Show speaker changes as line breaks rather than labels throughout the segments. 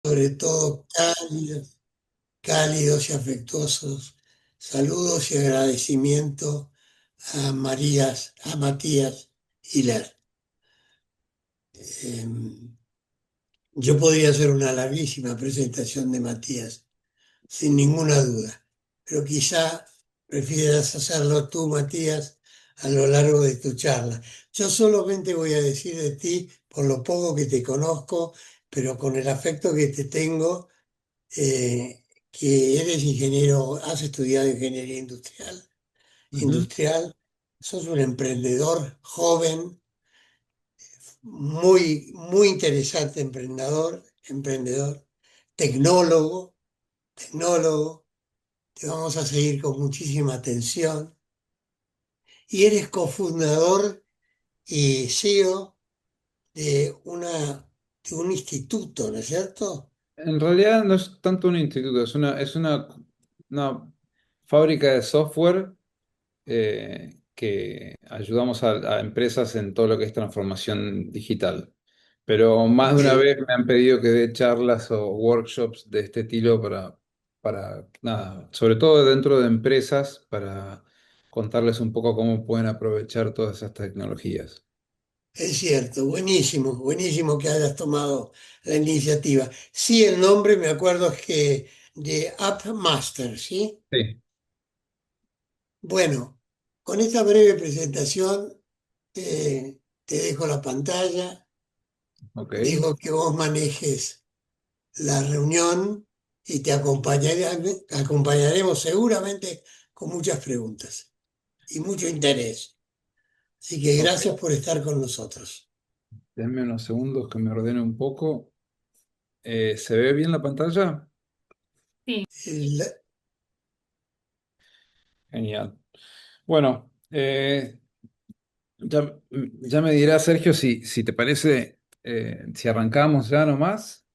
sobre todo cálidos, cálidos y afectuosos saludos y agradecimiento a Matías Hiller. Yo podría hacer una larguísima presentación de Matías, sin ninguna duda, pero quizá prefieras hacerlo tú, Matías, a lo largo de tu charla. Yo solamente voy a decir de ti, por lo poco que te conozco, pero con el afecto que te tengo, que eres ingeniero, has estudiado ingeniería
Ujú.
industrial, sos un emprendedor joven, muy interesante emprendedor, tecnólogo, tecnólogo. Te vamos a seguir con muchísima atención. Y eres cofundador y CEO de un instituto, ¿no es cierto?
En realidad no es tanto un instituto, una fábrica de software que ayudamos a empresas en todo lo que es transformación digital. Pero más de
Ok,
una vez me han pedido que dé charlas o workshops de este estilo nada, sobre todo dentro de empresas, para contarles un poco cómo pueden aprovechar todas esas tecnologías.
es cierto, buenísimo, buenísimo que hayas tomado la iniciativa. Sí, el nombre me acuerdo es que de App Master, ¿sí?
Sí,
Bueno, con esta breve presentación te dejo la pantalla,
ok.
digo que vos manejes la reunión y acompañaremos seguramente con muchas preguntas y mucho interés. Así que
Ok.
gracias por estar con nosotros.
Denme unos segundos que me ordene un poco. ¿Se ve bien la pantalla?
El-
Genial. Bueno, ya me dirá Sergio si te parece, si arrancamos ya nomás.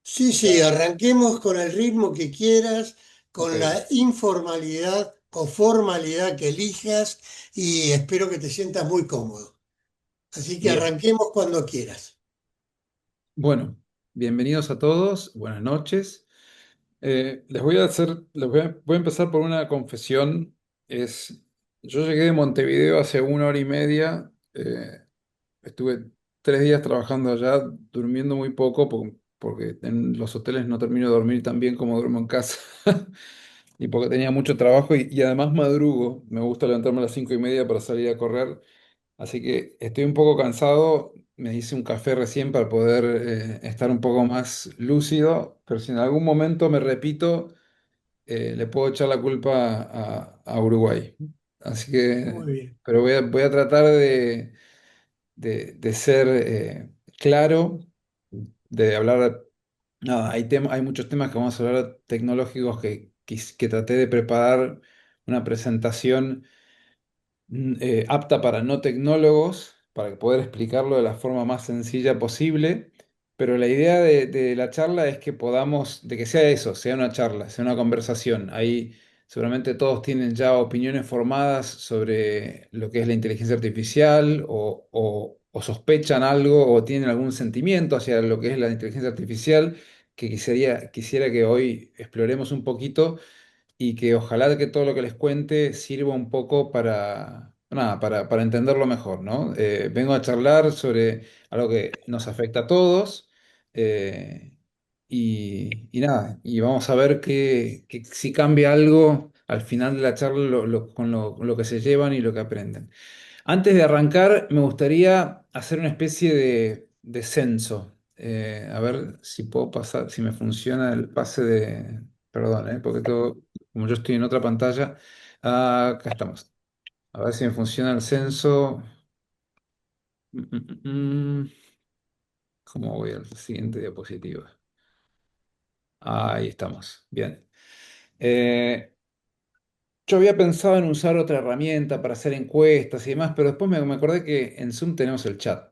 sí, sí, arranquemos con el ritmo que quieras,
Ok,
con la informalidad o formalidad que elijas y espero que te sientas muy cómodo. Así que
bien.
arranquemos cuando quieras.
Bueno, bienvenidos a todos, buenas noches. Voy a empezar por una confesión. Es, yo llegué de Montevideo hace una hora y media. Estuve 3 días trabajando allá, durmiendo muy poco, porque en los hoteles no termino de dormir tan bien como duermo en casa. Y porque tenía mucho trabajo y además madrugo. Me gusta levantarme a las 5:30 para salir a correr. Así que estoy un poco cansado. Me hice un café recién para poder estar un poco más lúcido. Pero si en algún momento me repito, le puedo echar la culpa a Uruguay. Así que,
Muy bien,
pero voy a tratar de ser claro, de hablar. Nada, hay muchos temas que vamos a hablar tecnológicos que traté de preparar una presentación apta para no tecnólogos, para poder explicarlo de la forma más sencilla posible, pero la idea de la charla es que de que sea eso, sea una charla, sea una conversación. Ahí seguramente todos tienen ya opiniones formadas sobre lo que es la inteligencia artificial o sospechan algo o tienen algún sentimiento hacia lo que es la inteligencia artificial que quisiera que hoy exploremos un poquito y que ojalá que todo lo que les cuente sirva un poco para entenderlo mejor, ¿no? Vengo a charlar sobre algo que nos afecta a todos, eh, y nada, y vamos a ver que si cambia algo al final de la charla con lo que se llevan y lo que aprenden. Antes de arrancar, me gustaría hacer una especie de censo. A ver si puedo pasar, si me funciona el pase de... Perdón, porque como yo estoy en otra pantalla, acá estamos. A ver si me funciona el censo. Mm, mm, mm, mm. ¿Cómo voy al siguiente diapositiva? Ahí estamos. Bien. Eh, yo había pensado en usar otra herramienta para hacer encuestas y demás, pero después me acordé que en Zoom tenemos el chat.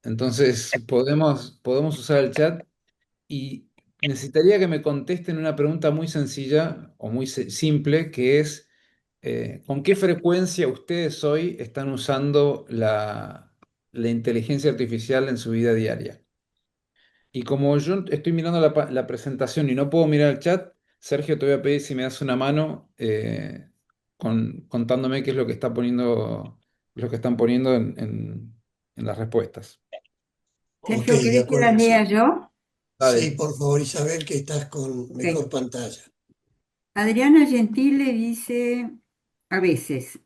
Entonces podemos usar el chat y necesitaría que me contesten una pregunta muy sencilla o muy simple, que es, ¿con qué frecuencia ustedes hoy están usando la inteligencia artificial en su vida diaria? Y como yo estoy mirando la presentación y no puedo mirar el chat, Sergio, te voy a pedir si me das una mano contándome qué es lo que está poniendo, lo que están poniendo en las respuestas.
Ok,
Sergio,
de
¿querés que la
acuerdo.
lea
Sí,
yo?
Dale.
sí, por favor, Isabel, que estás con
Ok.
mejor pantalla.
Adriana Gentile dice a veces.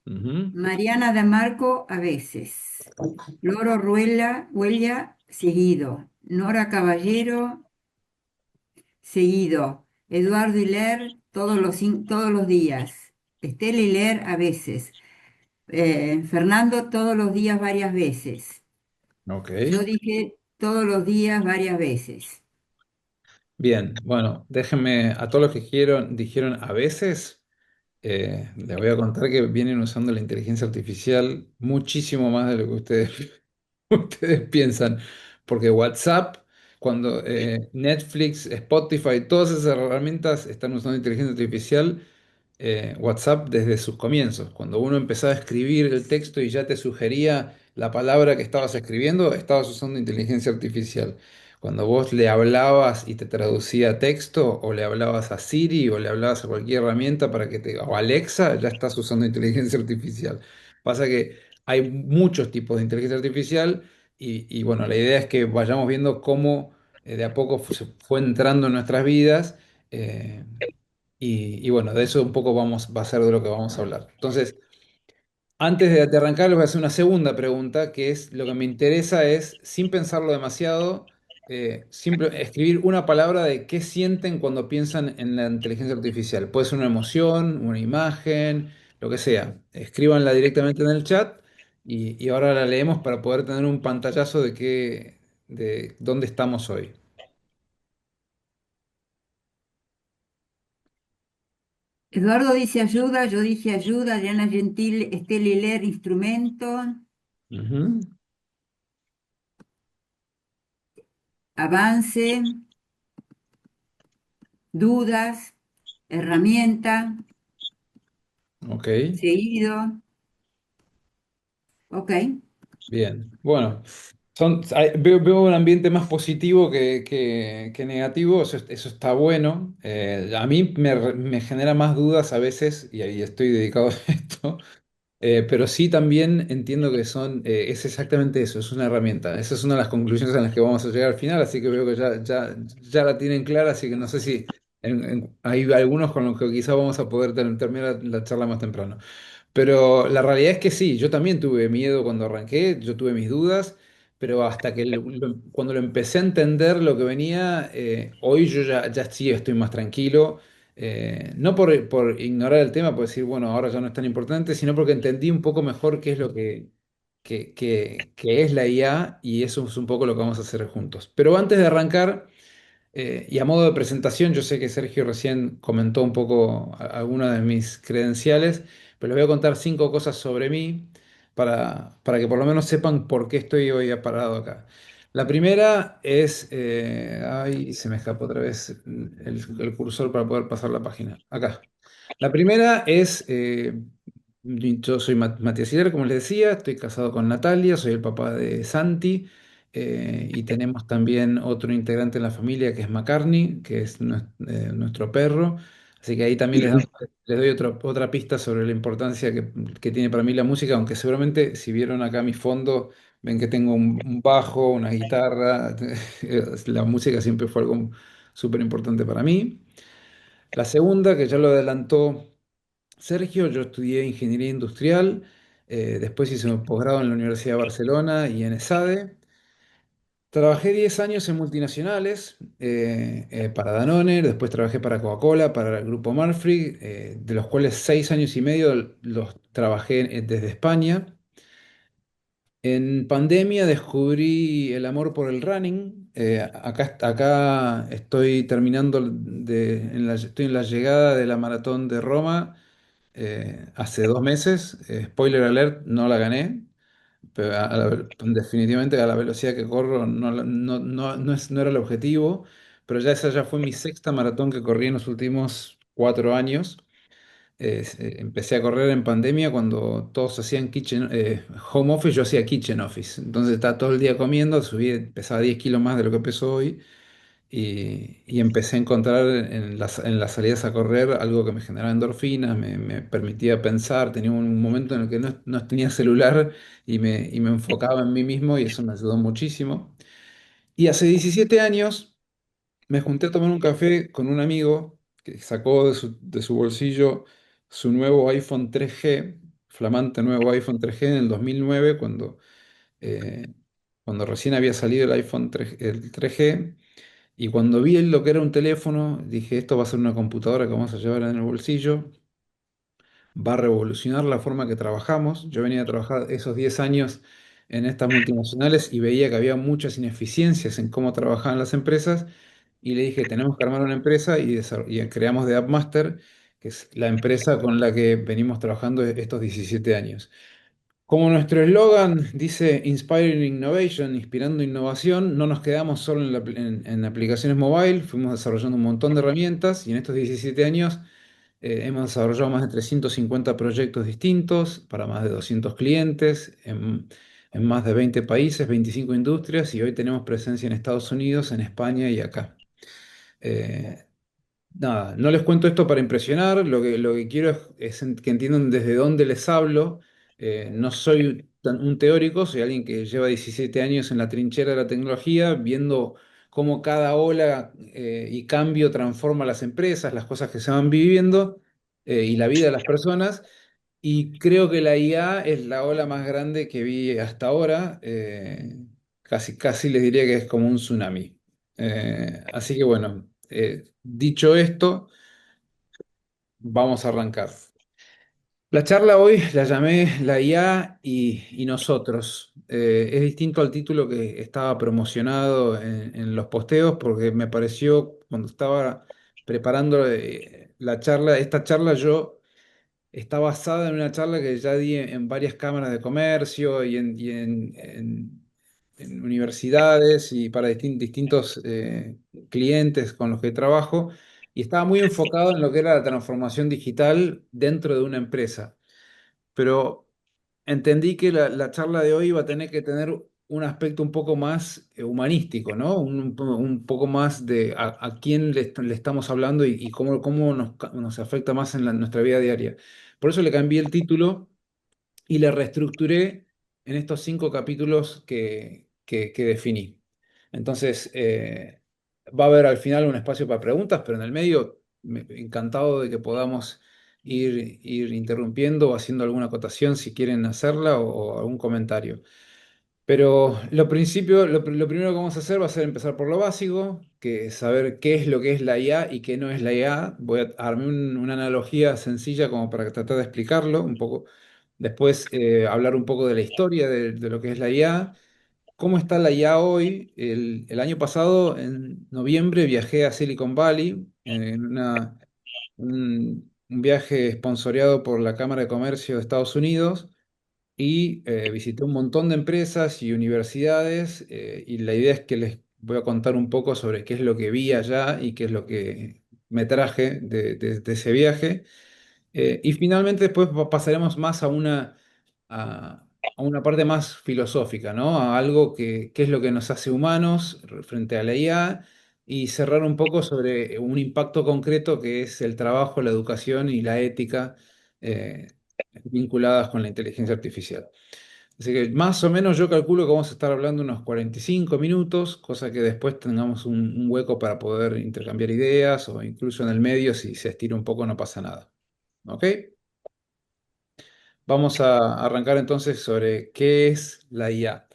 Ujú.
Mariana de Marco a veces. Loro Ruela, Huella seguido. Nora Caballero seguido. Eduardo Hiler todos los días. Estela Hiler a veces. Fernando todos los días varias veces.
Ok.
Yo dije todos los días varias veces.
Bien, bueno, déjenme, a todos los que dijeron a veces, les voy a contar que vienen usando la inteligencia artificial muchísimo más de lo que ustedes, ustedes piensan, porque WhatsApp, cuando Netflix, Spotify, todas esas herramientas están usando inteligencia artificial, WhatsApp desde sus comienzos. Cuando uno empezaba a escribir el texto y ya te sugería la palabra que estabas escribiendo, estabas usando inteligencia artificial. Cuando vos le hablabas y te traducía texto, o le hablabas a Siri, o le hablabas a cualquier herramienta para que te, o Alexa, ya estás usando inteligencia artificial. Pasa que hay muchos tipos de inteligencia artificial y bueno, la idea es que vayamos viendo cómo de a poco se fue entrando en nuestras vidas. eh, y bueno, de eso un poco va a ser de lo que vamos a hablar. Entonces, antes de arrancar, les voy a hacer una segunda pregunta, que es lo que me interesa es, sin pensarlo demasiado, simple, escribir una palabra de qué sienten cuando piensan en la inteligencia artificial. Puede ser una emoción, una imagen, lo que sea. Escríbanla directamente en el chat y ahora la leemos para poder tener un pantallazo de dónde estamos hoy.
Eduardo dice ayuda, yo dije ayuda, Adriana Gentil, Estela Hiler, instrumento,
Ujú.
avance, dudas, herramienta,
Ok.
seguido. Ok.
Bien, bueno, veo un ambiente más positivo que negativo, eso está bueno. A mí me genera más dudas a veces, y ahí estoy dedicado a esto, pero sí también entiendo que es exactamente eso, es una herramienta. Esa es una de las conclusiones a las que vamos a llegar al final, así que veo que ya la tienen clara, así que no sé si hay algunos con los que quizá vamos a poder terminar la charla más temprano. Pero la realidad es que sí, yo también tuve miedo cuando arranqué, yo tuve mis dudas, pero hasta que cuando lo empecé a entender lo que venía, hoy yo ya sí estoy más tranquilo, no por ignorar el tema, por decir, bueno, ahora ya no es tan importante, sino porque entendí un poco mejor qué es lo que es la IA y eso es un poco lo que vamos a hacer juntos. Pero antes de arrancar... y a modo de presentación, yo sé que Sergio recién comentó un poco algunas de mis credenciales, pero les voy a contar 5 cosas sobre mí para que por lo menos sepan por qué estoy hoy parado acá. La primera es, ay, se me escapó otra vez el cursor para poder pasar la página. Acá. La primera es, yo soy Matías Hilar, como les decía, estoy casado con Natalia, soy el papá de Santi. Y tenemos también otro integrante en la familia que es McCartney, que es nuestro perro. Así que ahí también les doy otra pista sobre la importancia que tiene para mí la música, aunque seguramente si vieron acá mi fondo, ven que tengo un bajo, una guitarra. La música siempre fue algo súper importante para mí. La segunda, que ya lo adelantó Sergio, yo estudié ingeniería industrial, después hice un posgrado en la Universidad de Barcelona y en ESADE. Trabajé 10 años en multinacionales, para Danone, después trabajé para Coca-Cola, para el grupo Marfrig, de los cuales 6 años y medio los trabajé desde España. En pandemia descubrí el amor por el running. Acá estoy terminando estoy en la llegada de la maratón de Roma hace 2 meses. Spoiler alert, no la gané. Pero definitivamente a la velocidad que corro no era el objetivo, pero esa ya fue mi sexta maratón que corrí en los últimos 4 años. Empecé a correr en pandemia cuando todos hacían home office, yo hacía kitchen office. Entonces estaba todo el día comiendo, pesaba 10 kilos más de lo que peso hoy y empecé a encontrar en las salidas a correr algo que me generaba endorfinas, me permitía pensar. Tenía un momento en el que no tenía celular y me enfocaba en mí mismo y eso me ayudó muchísimo. Y hace 17 años me junté a tomar un café con un amigo que sacó de su bolsillo su nuevo iPhone 3G, flamante nuevo iPhone 3G en el 2009, eh, cuando recién había salido el iPhone 3, el 3G. Y cuando vi lo que era un teléfono, dije, esto va a ser una computadora que vamos a llevar en el bolsillo, va a revolucionar la forma que trabajamos. Yo venía a trabajar esos 10 años en estas multinacionales y veía que había muchas ineficiencias en cómo trabajaban las empresas y le dije, tenemos que armar una empresa y creamos The App Master, que es la empresa con la que venimos trabajando estos 17 años. Como nuestro eslogan dice Inspiring Innovation, inspirando innovación, no nos quedamos solo en aplicaciones mobile, fuimos desarrollando un montón de herramientas y en estos 17 años hemos desarrollado más de 350 proyectos distintos para más de 200 clientes en más de 20 países, 25 industrias y hoy tenemos presencia en Estados Unidos, en España y acá. Eh, Nada, no les cuento esto para impresionar, lo que quiero es que entiendan desde dónde les hablo. No soy un teórico, soy alguien que lleva 17 años en la trinchera de la tecnología, viendo cómo cada ola y cambio transforma las empresas, las cosas que se van viviendo y la vida de las personas. Y creo que la IA es la ola más grande que vi hasta ahora. Casi les diría que es como un tsunami. Así que bueno, dicho esto, vamos a arrancar. La charla hoy la llamé La IA y nosotros. Es distinto al título que estaba promocionado en los posteos porque me pareció cuando estaba preparando la charla, esta charla yo está basada en una charla que ya di en varias cámaras de comercio en universidades y para distintos clientes con los que trabajo, y estaba muy enfocado en lo que era la transformación digital dentro de una empresa. Pero entendí que la charla de hoy iba a tener que tener un aspecto un poco más humanístico, ¿no? Un poco más de a quién le estamos hablando y cómo nos afecta más en nuestra vida diaria. Por eso le cambié el título y le reestructuré en estos 5 capítulos que definí. Entonces, va a haber al final un espacio para preguntas, pero en el medio, encantado de que podamos ir interrumpiendo o haciendo alguna acotación si quieren hacerla o algún comentario. Pero lo primero que vamos a hacer va a ser empezar por lo básico, que es saber qué es lo que es la IA y qué no es la IA. Voy a armar una analogía sencilla como para tratar de explicarlo un poco. Después hablar un poco de la historia de lo que es la IA. ¿Cómo está la IA hoy? El año pasado, en noviembre, viajé a Silicon Valley en un viaje esponsoreado por la Cámara de Comercio de Estados Unidos y visité un montón de empresas y universidades y la idea es que les voy a contar un poco sobre qué es lo que vi allá y qué es lo que me traje de ese viaje. Y finalmente después pasaremos más a una parte más filosófica, ¿no? A algo qué es lo que nos hace humanos frente a la IA y cerrar un poco sobre un impacto concreto que es el trabajo, la educación y la ética eh, vinculadas con la inteligencia artificial. Así que más o menos yo calculo que vamos a estar hablando unos 45 minutos, cosa que después tengamos un hueco para poder intercambiar ideas o incluso en el medio si se estira un poco no pasa nada. ¿Ok? Vamos a arrancar entonces sobre qué es la IA.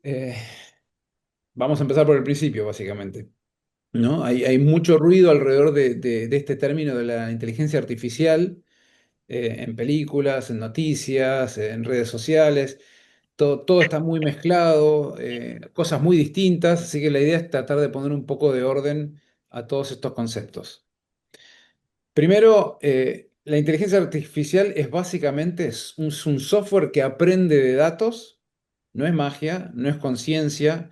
Eh, Vamos a empezar por el principio, básicamente. ¿No? Hay mucho ruido alrededor de este término de la inteligencia artificial en películas, en noticias, en redes sociales. Todo está muy mezclado, cosas muy distintas, así que la idea es tratar de poner un poco de orden a todos estos conceptos. Primero, la inteligencia artificial es básicamente es un software que aprende de datos, no es magia, no es conciencia,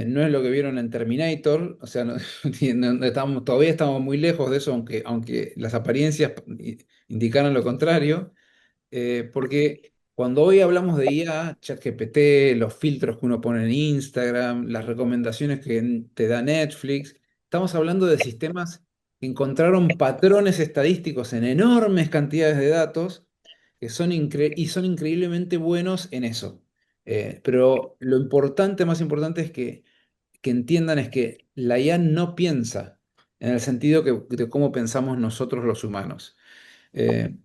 no es lo que vieron en Terminator, o sea, todavía estamos muy lejos de eso, aunque las apariencias indicaran lo contrario. Porque cuando hoy hablamos de IA, ChatGPT, los filtros que uno pone en Instagram, las recomendaciones que te da Netflix, estamos hablando de sistemas que encontraron patrones estadísticos en enormes cantidades de datos que son increíblemente buenos en eso. Pero lo importante, más importante, es que entiendan es que la IA no piensa en el sentido de cómo pensamos nosotros los humanos.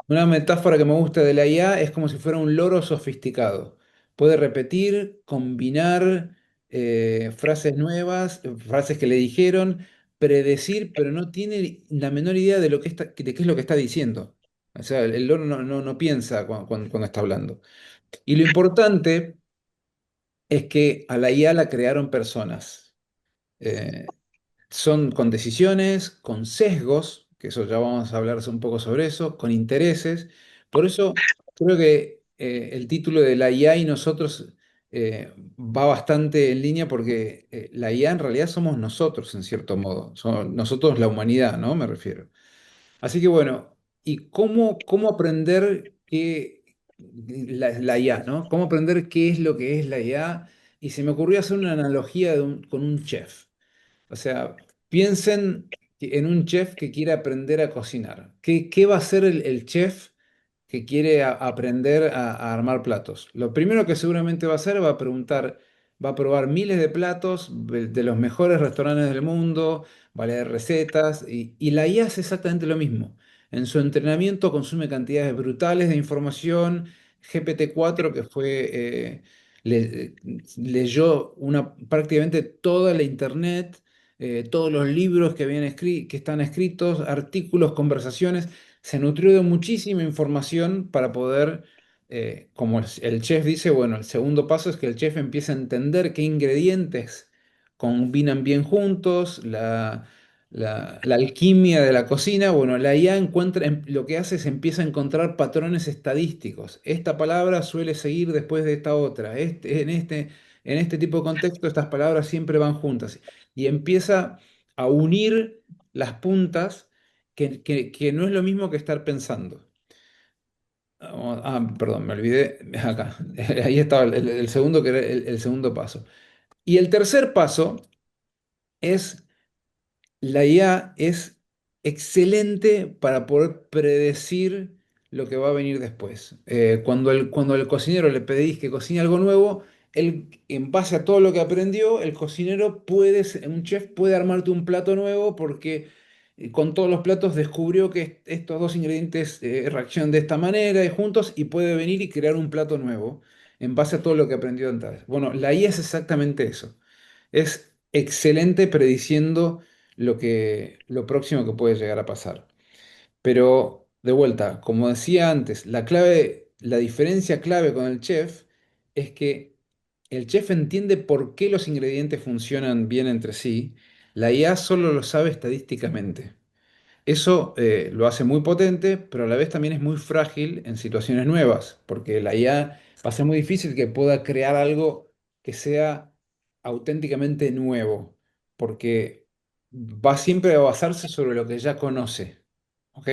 Una metáfora que me gusta de la IA es como si fuera un loro sofisticado. Puede repetir, combinar frases nuevas, frases que le dijeron, predecir, pero no tiene la menor idea de de qué es lo que está diciendo. O sea, el loro no piensa cuando está hablando. Y lo importante es que a la IA la crearon personas. Eh, Son con decisiones, con sesgos, que eso ya vamos a hablar un poco sobre eso, con intereses. Por eso creo que el título de la IA y nosotros va bastante en línea porque la IA en realidad somos nosotros, en cierto modo. Somos nosotros la humanidad, ¿no? Me refiero. Así que bueno, ¿y cómo aprender la IA, ¿no? ¿Cómo aprender qué es lo que es la IA? Y se me ocurrió hacer una analogía con un chef. O sea, piensen en un chef que quiere aprender a cocinar. ¿Qué va a hacer el chef que quiere aprender a armar platos? Lo primero que seguramente va a hacer va a preguntar, va a probar miles de platos de los mejores restaurantes del mundo, va a leer recetas y la IA hace exactamente lo mismo. En su entrenamiento consume cantidades brutales de información. GPT-4, que fue, leyó prácticamente toda la internet, todos los libros que están escritos, artículos, conversaciones, se nutrió de muchísima información para poder, como el chef dice, bueno, el segundo paso es que el chef empiece a entender qué ingredientes combinan bien juntos, la alquimia de la cocina. Bueno, la IA lo que hace es empieza a encontrar patrones estadísticos. Esta palabra suele seguir después de esta otra. En este tipo de contexto, estas palabras siempre van juntas y empieza a unir las puntas que no es lo mismo que estar pensando. Perdón, me olvidé acá. Ahí estaba el segundo, que era el segundo paso. Y el tercer paso es la IA es excelente para poder predecir lo que va a venir después. Cuando el cocinero le pedís que cocine algo nuevo, en base a todo lo que aprendió, el cocinero un chef puede armarte un plato nuevo porque con todos los platos descubrió que estos dos ingredientes reaccionan de esta manera y juntos y puede venir y crear un plato nuevo en base a todo lo que aprendió antes. Bueno, la IA es exactamente eso. Es excelente prediciendo lo próximo que puede llegar a pasar. Pero de vuelta, como decía antes, la diferencia clave con el chef es que el chef entiende por qué los ingredientes funcionan bien entre sí. La IA solo lo sabe estadísticamente. Eso lo hace muy potente, pero a la vez también es muy frágil en situaciones nuevas, porque la IA va a ser muy difícil que pueda crear algo que sea auténticamente nuevo, porque va siempre a basarse sobre lo que ya conoce. ¿Ok?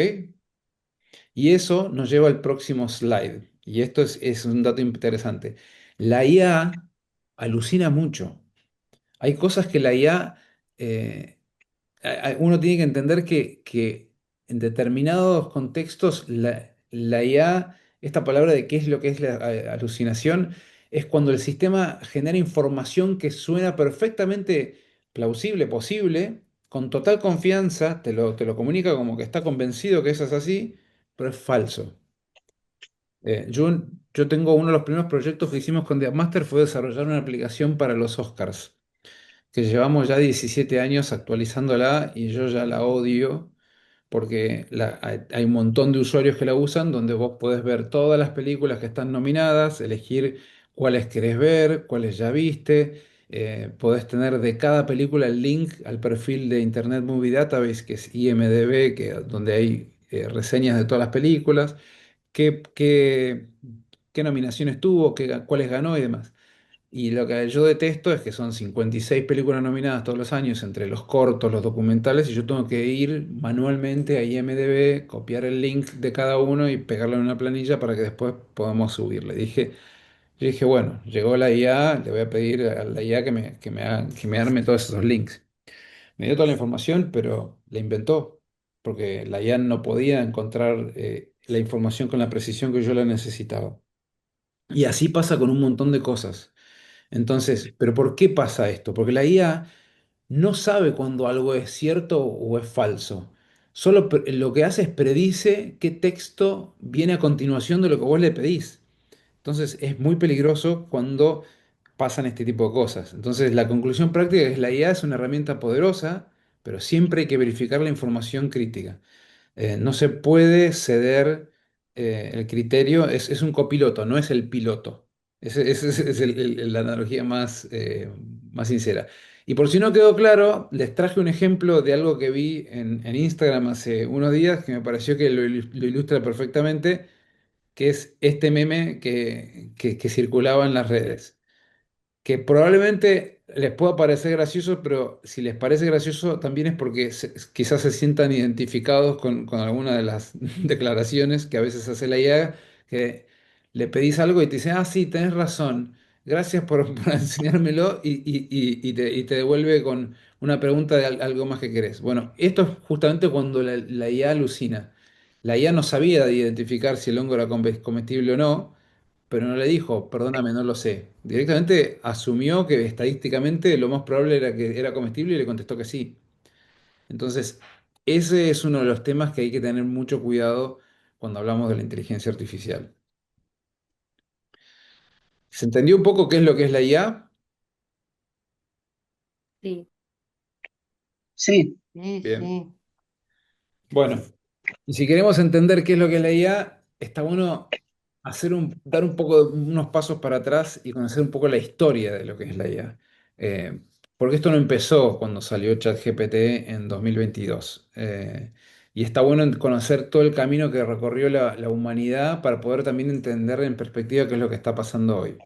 Y eso nos lleva al próximo slide. Y esto es un dato interesante. La IA alucina mucho. Hay cosas que la IA uno tiene que entender que en determinados contextos la IA, esta palabra de qué es lo que es la alucinación, es cuando el sistema genera información que suena perfectamente plausible, posible, con total confianza, te lo comunica como que está convencido que eso es así, pero es falso. Yo tengo uno de los primeros proyectos que hicimos con DeepMaster fue desarrollar una aplicación para los Oscars que llevamos ya 17 años actualizándola y yo ya la odio porque hay un montón de usuarios que la usan donde vos podés ver todas las películas que están nominadas, elegir cuáles querés ver, cuáles ya viste, podés tener de cada película el link al perfil de Internet Movie Database, que es IMDb, donde hay reseñas de todas las películas, qué nominaciones tuvo, cuáles ganó y demás. Y lo que yo detesto es que son 56 películas nominadas todos los años, entre los cortos, los documentales, y yo tengo que ir manualmente a IMDb, copiar el link de cada uno y pegarlo en una planilla para que después podamos subirle. Yo dije, bueno, llegó la IA, le voy a pedir a la IA que me arme todos esos links. Me dio toda la información, pero la inventó, porque la IA no podía encontrar la información con la precisión que yo la necesitaba. Y así pasa con un montón de cosas. Entonces, ¿pero por qué pasa esto? Porque la IA no sabe cuando algo es cierto o es falso. Solo lo que hace es predice qué texto viene a continuación de lo que vos le pedís. Entonces, es muy peligroso cuando pasan este tipo de cosas. Entonces, la conclusión práctica es que la IA es una herramienta poderosa, pero siempre hay que verificar la información crítica. No se puede ceder el criterio, es un copiloto, no es el piloto. Esa es la analogía más, más sincera. Y por si no quedó claro, les traje un ejemplo de algo que vi en Instagram hace unos días que me pareció que lo ilustra perfectamente, que es este meme que circulaba en las redes, que probablemente les pueda parecer gracioso, pero si les parece gracioso también es porque quizás se sientan identificados con alguna de las declaraciones que a veces hace la IA, que le pedís algo y te dice, ah, sí, tenés razón, gracias por enseñármelo y te devuelve con una pregunta de algo más que querés. Bueno, esto es justamente cuando la IA alucina. La IA no sabía identificar si el hongo era comestible o no, pero no le dijo, perdóname, no lo sé. Directamente asumió que estadísticamente lo más probable era que era comestible y le contestó que sí. Entonces, ese es uno de los temas que hay que tener mucho cuidado cuando hablamos de la inteligencia artificial. ¿Se entendió un poco qué es lo que es la IA?
Sí,
Sí,
sí,
Bien.
sí.
Bueno, y si queremos entender qué es lo que es la IA, está bueno dar un poco, unos pasos para atrás y conocer un poco la historia de lo que es la IA. Porque esto no empezó cuando salió ChatGPT en 2022. Y está bueno conocer todo el camino que recorrió la humanidad para poder también entender en perspectiva qué es lo que está pasando hoy.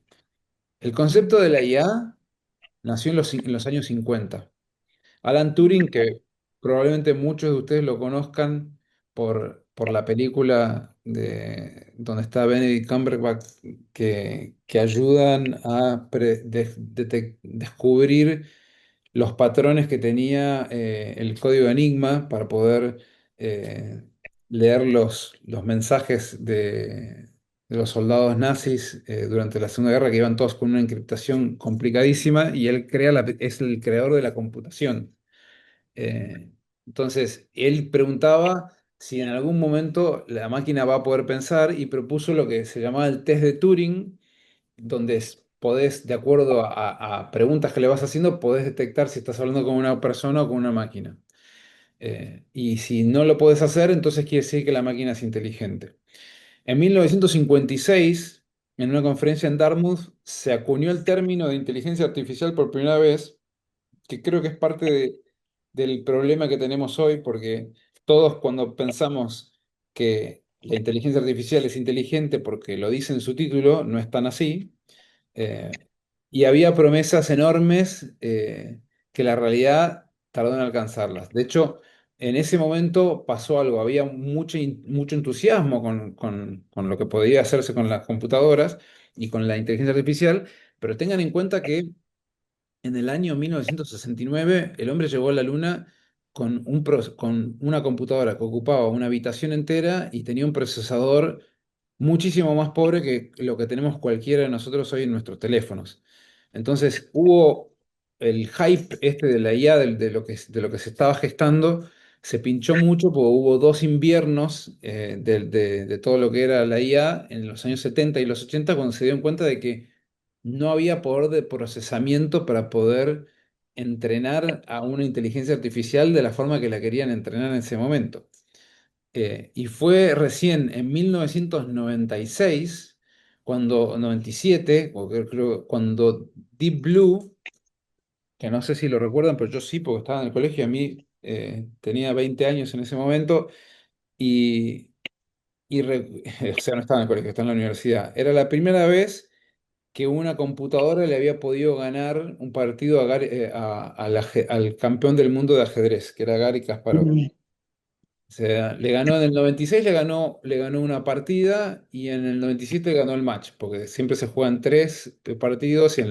El concepto de la IA nació en los años 50. Alan Turing, que probablemente muchos de ustedes lo conozcan por la película donde está Benedict Cumberbatch, que ayudan a descubrir los patrones que tenía el código Enigma para poder eh, leer los mensajes de los soldados nazis durante la Segunda Guerra, que iban todos con una encriptación complicadísima, y él es el creador de la computación. Eh, entonces, él preguntaba si en algún momento la máquina va a poder pensar y propuso lo que se llamaba el test de Turing, donde podés, de acuerdo a preguntas que le vas haciendo, podés detectar si estás hablando con una persona o con una máquina. Y si no lo podés hacer, entonces quiere decir que la máquina es inteligente. En 1956, en una conferencia en Dartmouth, se acuñó el término de inteligencia artificial por primera vez, que creo que es parte del problema que tenemos hoy, porque todos cuando pensamos que la inteligencia artificial es inteligente porque lo dice en su título, no es tan así. Eh, y había promesas enormes que la realidad tardó en alcanzarlas. De hecho, en ese momento pasó algo, había mucho entusiasmo con lo que podía hacerse con las computadoras y con la inteligencia artificial, pero tengan en cuenta que en el año 1969, el hombre llegó a la Luna con una computadora que ocupaba una habitación entera y tenía un procesador muchísimo más pobre que lo que tenemos cualquiera de nosotros hoy en nuestros teléfonos. Entonces hubo el hype este de la IA, de lo que se estaba gestando, se pinchó mucho porque hubo dos inviernos de todo lo que era la IA en los años 70 y los 80 cuando se dieron cuenta de que no había poder de procesamiento para poder entrenar a una inteligencia artificial de la forma que la querían entrenar en ese momento. Y fue recién en 1996, 97, cuando Deep Blue, que no sé si lo recuerdan, pero yo sí, porque estaba en el colegio, a mí tenía 20 años en ese momento, y o sea, no estaba en el colegio, estaba en la universidad. Era la primera vez que una computadora le había podido ganar un partido al campeón del mundo de ajedrez, que era Garry Kasparov.
mm,
O sea, le ganó en el 96, le ganó una partida y en el 97 ganó el match, porque siempre se juegan tres partidos y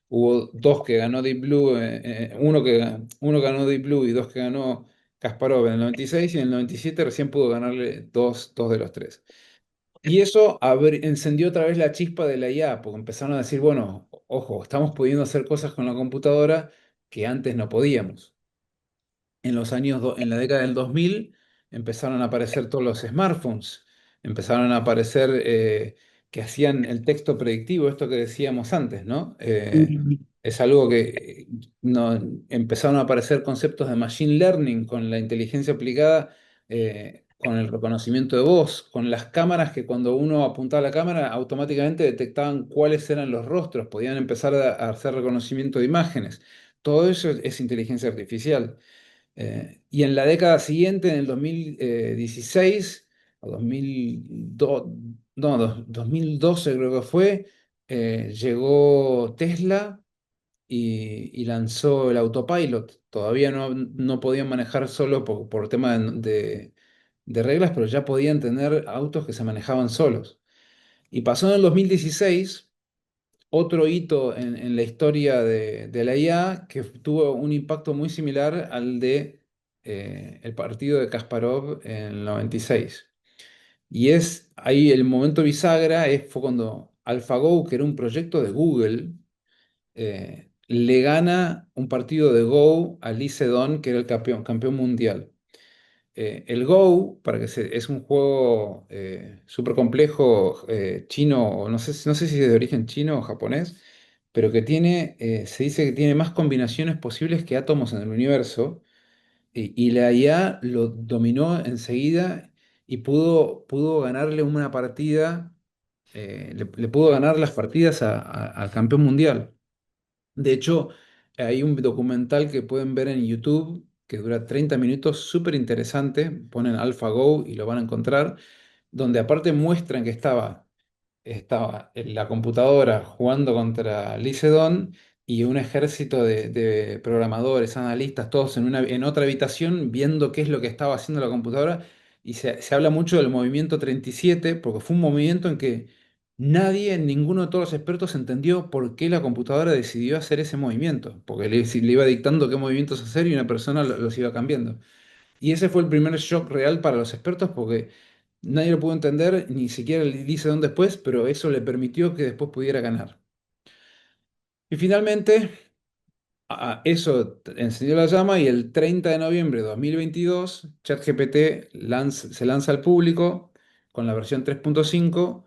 hubo dos que ganó Deep Blue, uno ganó Deep Blue y dos que ganó Kasparov en el 96 y en el 97 recién pudo ganarle dos de los tres. Y eso encendió otra vez la chispa de la IA, porque empezaron a decir, bueno, ojo, estamos pudiendo hacer cosas con la computadora que antes no podíamos. En la década del 2000 empezaron a aparecer todos los smartphones, empezaron a aparecer que hacían el texto predictivo, esto que decíamos antes, ¿no?
mm,
Es algo que no, empezaron a aparecer conceptos de machine learning con la inteligencia aplicada, con el reconocimiento de voz, con las cámaras que cuando uno apuntaba la cámara automáticamente detectaban cuáles eran los rostros, podían empezar a hacer reconocimiento de imágenes. Todo eso es inteligencia artificial. Y en la década siguiente, en el 2016 o 2002, no, 2012 creo que fue, llegó Tesla y lanzó el autopilot. Todavía no podían manejar solo por tema de reglas, pero ya podían tener autos que se manejaban solos. Y pasó en el 2016 otro hito en la historia de la IA que tuvo un impacto muy similar al de el partido de Kasparov en el 96. Y es ahí el momento bisagra, fue cuando AlphaGo, que era un proyecto de Google, le gana un partido de Go a Lee Sedol, que era el campeón mundial. El Go, es un juego súper complejo, chino, o no sé si es de origen chino o japonés, pero se dice que tiene más combinaciones posibles que átomos en el universo, y la IA lo dominó enseguida y pudo ganarle una partida, le pudo ganar las partidas al campeón mundial. De hecho, hay un documental que pueden ver en YouTube que dura 30 minutos, súper interesante. Ponen AlphaGo y lo van a encontrar, donde aparte muestran que estaba en la computadora jugando contra Lee Sedol y un ejército de programadores, analistas, todos en otra habitación viendo qué es lo que estaba haciendo la computadora. Y se habla mucho del movimiento 37 porque fue un movimiento en que ninguno de todos los expertos entendió por qué la computadora decidió hacer ese movimiento, porque le iba dictando qué movimientos hacer y una persona los iba cambiando. Y ese fue el primer shock real para los expertos porque nadie lo pudo entender, ni siquiera le dice dónde después, pero eso le permitió que después pudiera ganar. Y finalmente, eso encendió la llama y el 30 de noviembre de 2022, ChatGPT se lanza al público con la versión 3.5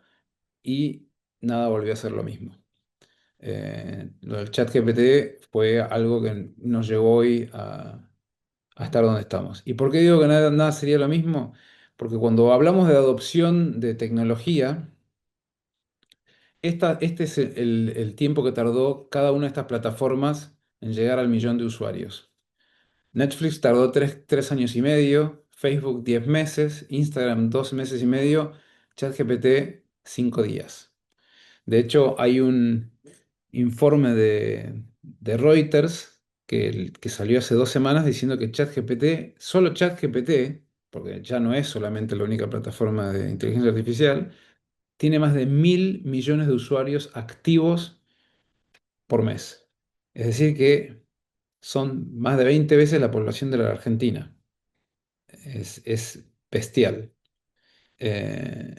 y nada volvió a ser lo mismo. Lo del ChatGPT fue algo que nos llevó hoy a estar donde estamos. ¿Y por qué digo que nada sería lo mismo? Porque cuando hablamos de adopción de tecnología, este es el tiempo que tardó cada una de estas plataformas en llegar al millón de usuarios. Netflix tardó 3 años y medio, Facebook 10 meses, Instagram 2 meses y medio, ChatGPT 5 días. De hecho, hay un informe de Reuters que salió hace 2 semanas diciendo que ChatGPT, solo ChatGPT, porque ya no es solamente la única plataforma de inteligencia artificial, tiene más de 1.000 millones de usuarios activos por mes. Es decir, que son más de 20 veces la población de la Argentina. Es bestial. Eh,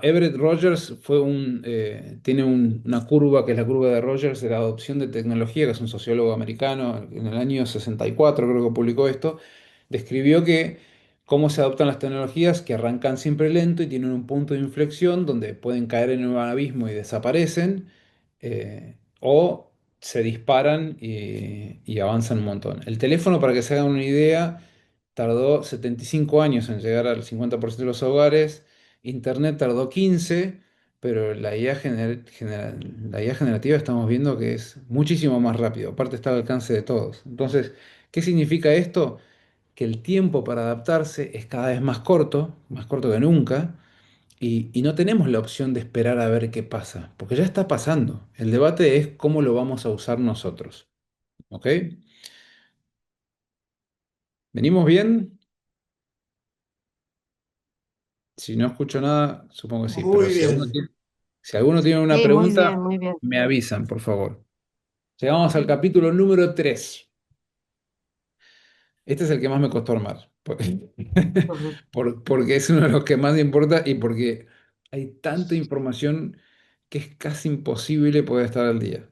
Everett Rogers tiene una curva que es la curva de Rogers de la adopción de tecnología, que es un sociólogo americano, en el año 64 creo que publicó esto, describió que cómo se adoptan las tecnologías que arrancan siempre lento y tienen un punto de inflexión donde pueden caer en un abismo y desaparecen, o se disparan y avanzan un montón. El teléfono, para que se hagan una idea, tardó 75 años en llegar al 50% de los hogares. Internet tardó 15, pero la IA generativa estamos viendo que es muchísimo más rápido. Aparte está al alcance de todos. Entonces, ¿qué significa esto? Que el tiempo para adaptarse es cada vez más corto que nunca, y no tenemos la opción de esperar a ver qué pasa, porque ya está pasando. El debate es cómo lo vamos a usar nosotros. ¿Ok? ¿Venimos bien? Si no escucho nada, supongo que sí, pero
Muy bien.
si alguno tiene una
Sí, muy bien,
pregunta,
muy bien.
me avisan, por favor. Llegamos al capítulo número 3. Este es el que más me costó armar,
Ujú.
porque es uno de los que más importa y porque hay tanta información que es casi imposible poder estar al día.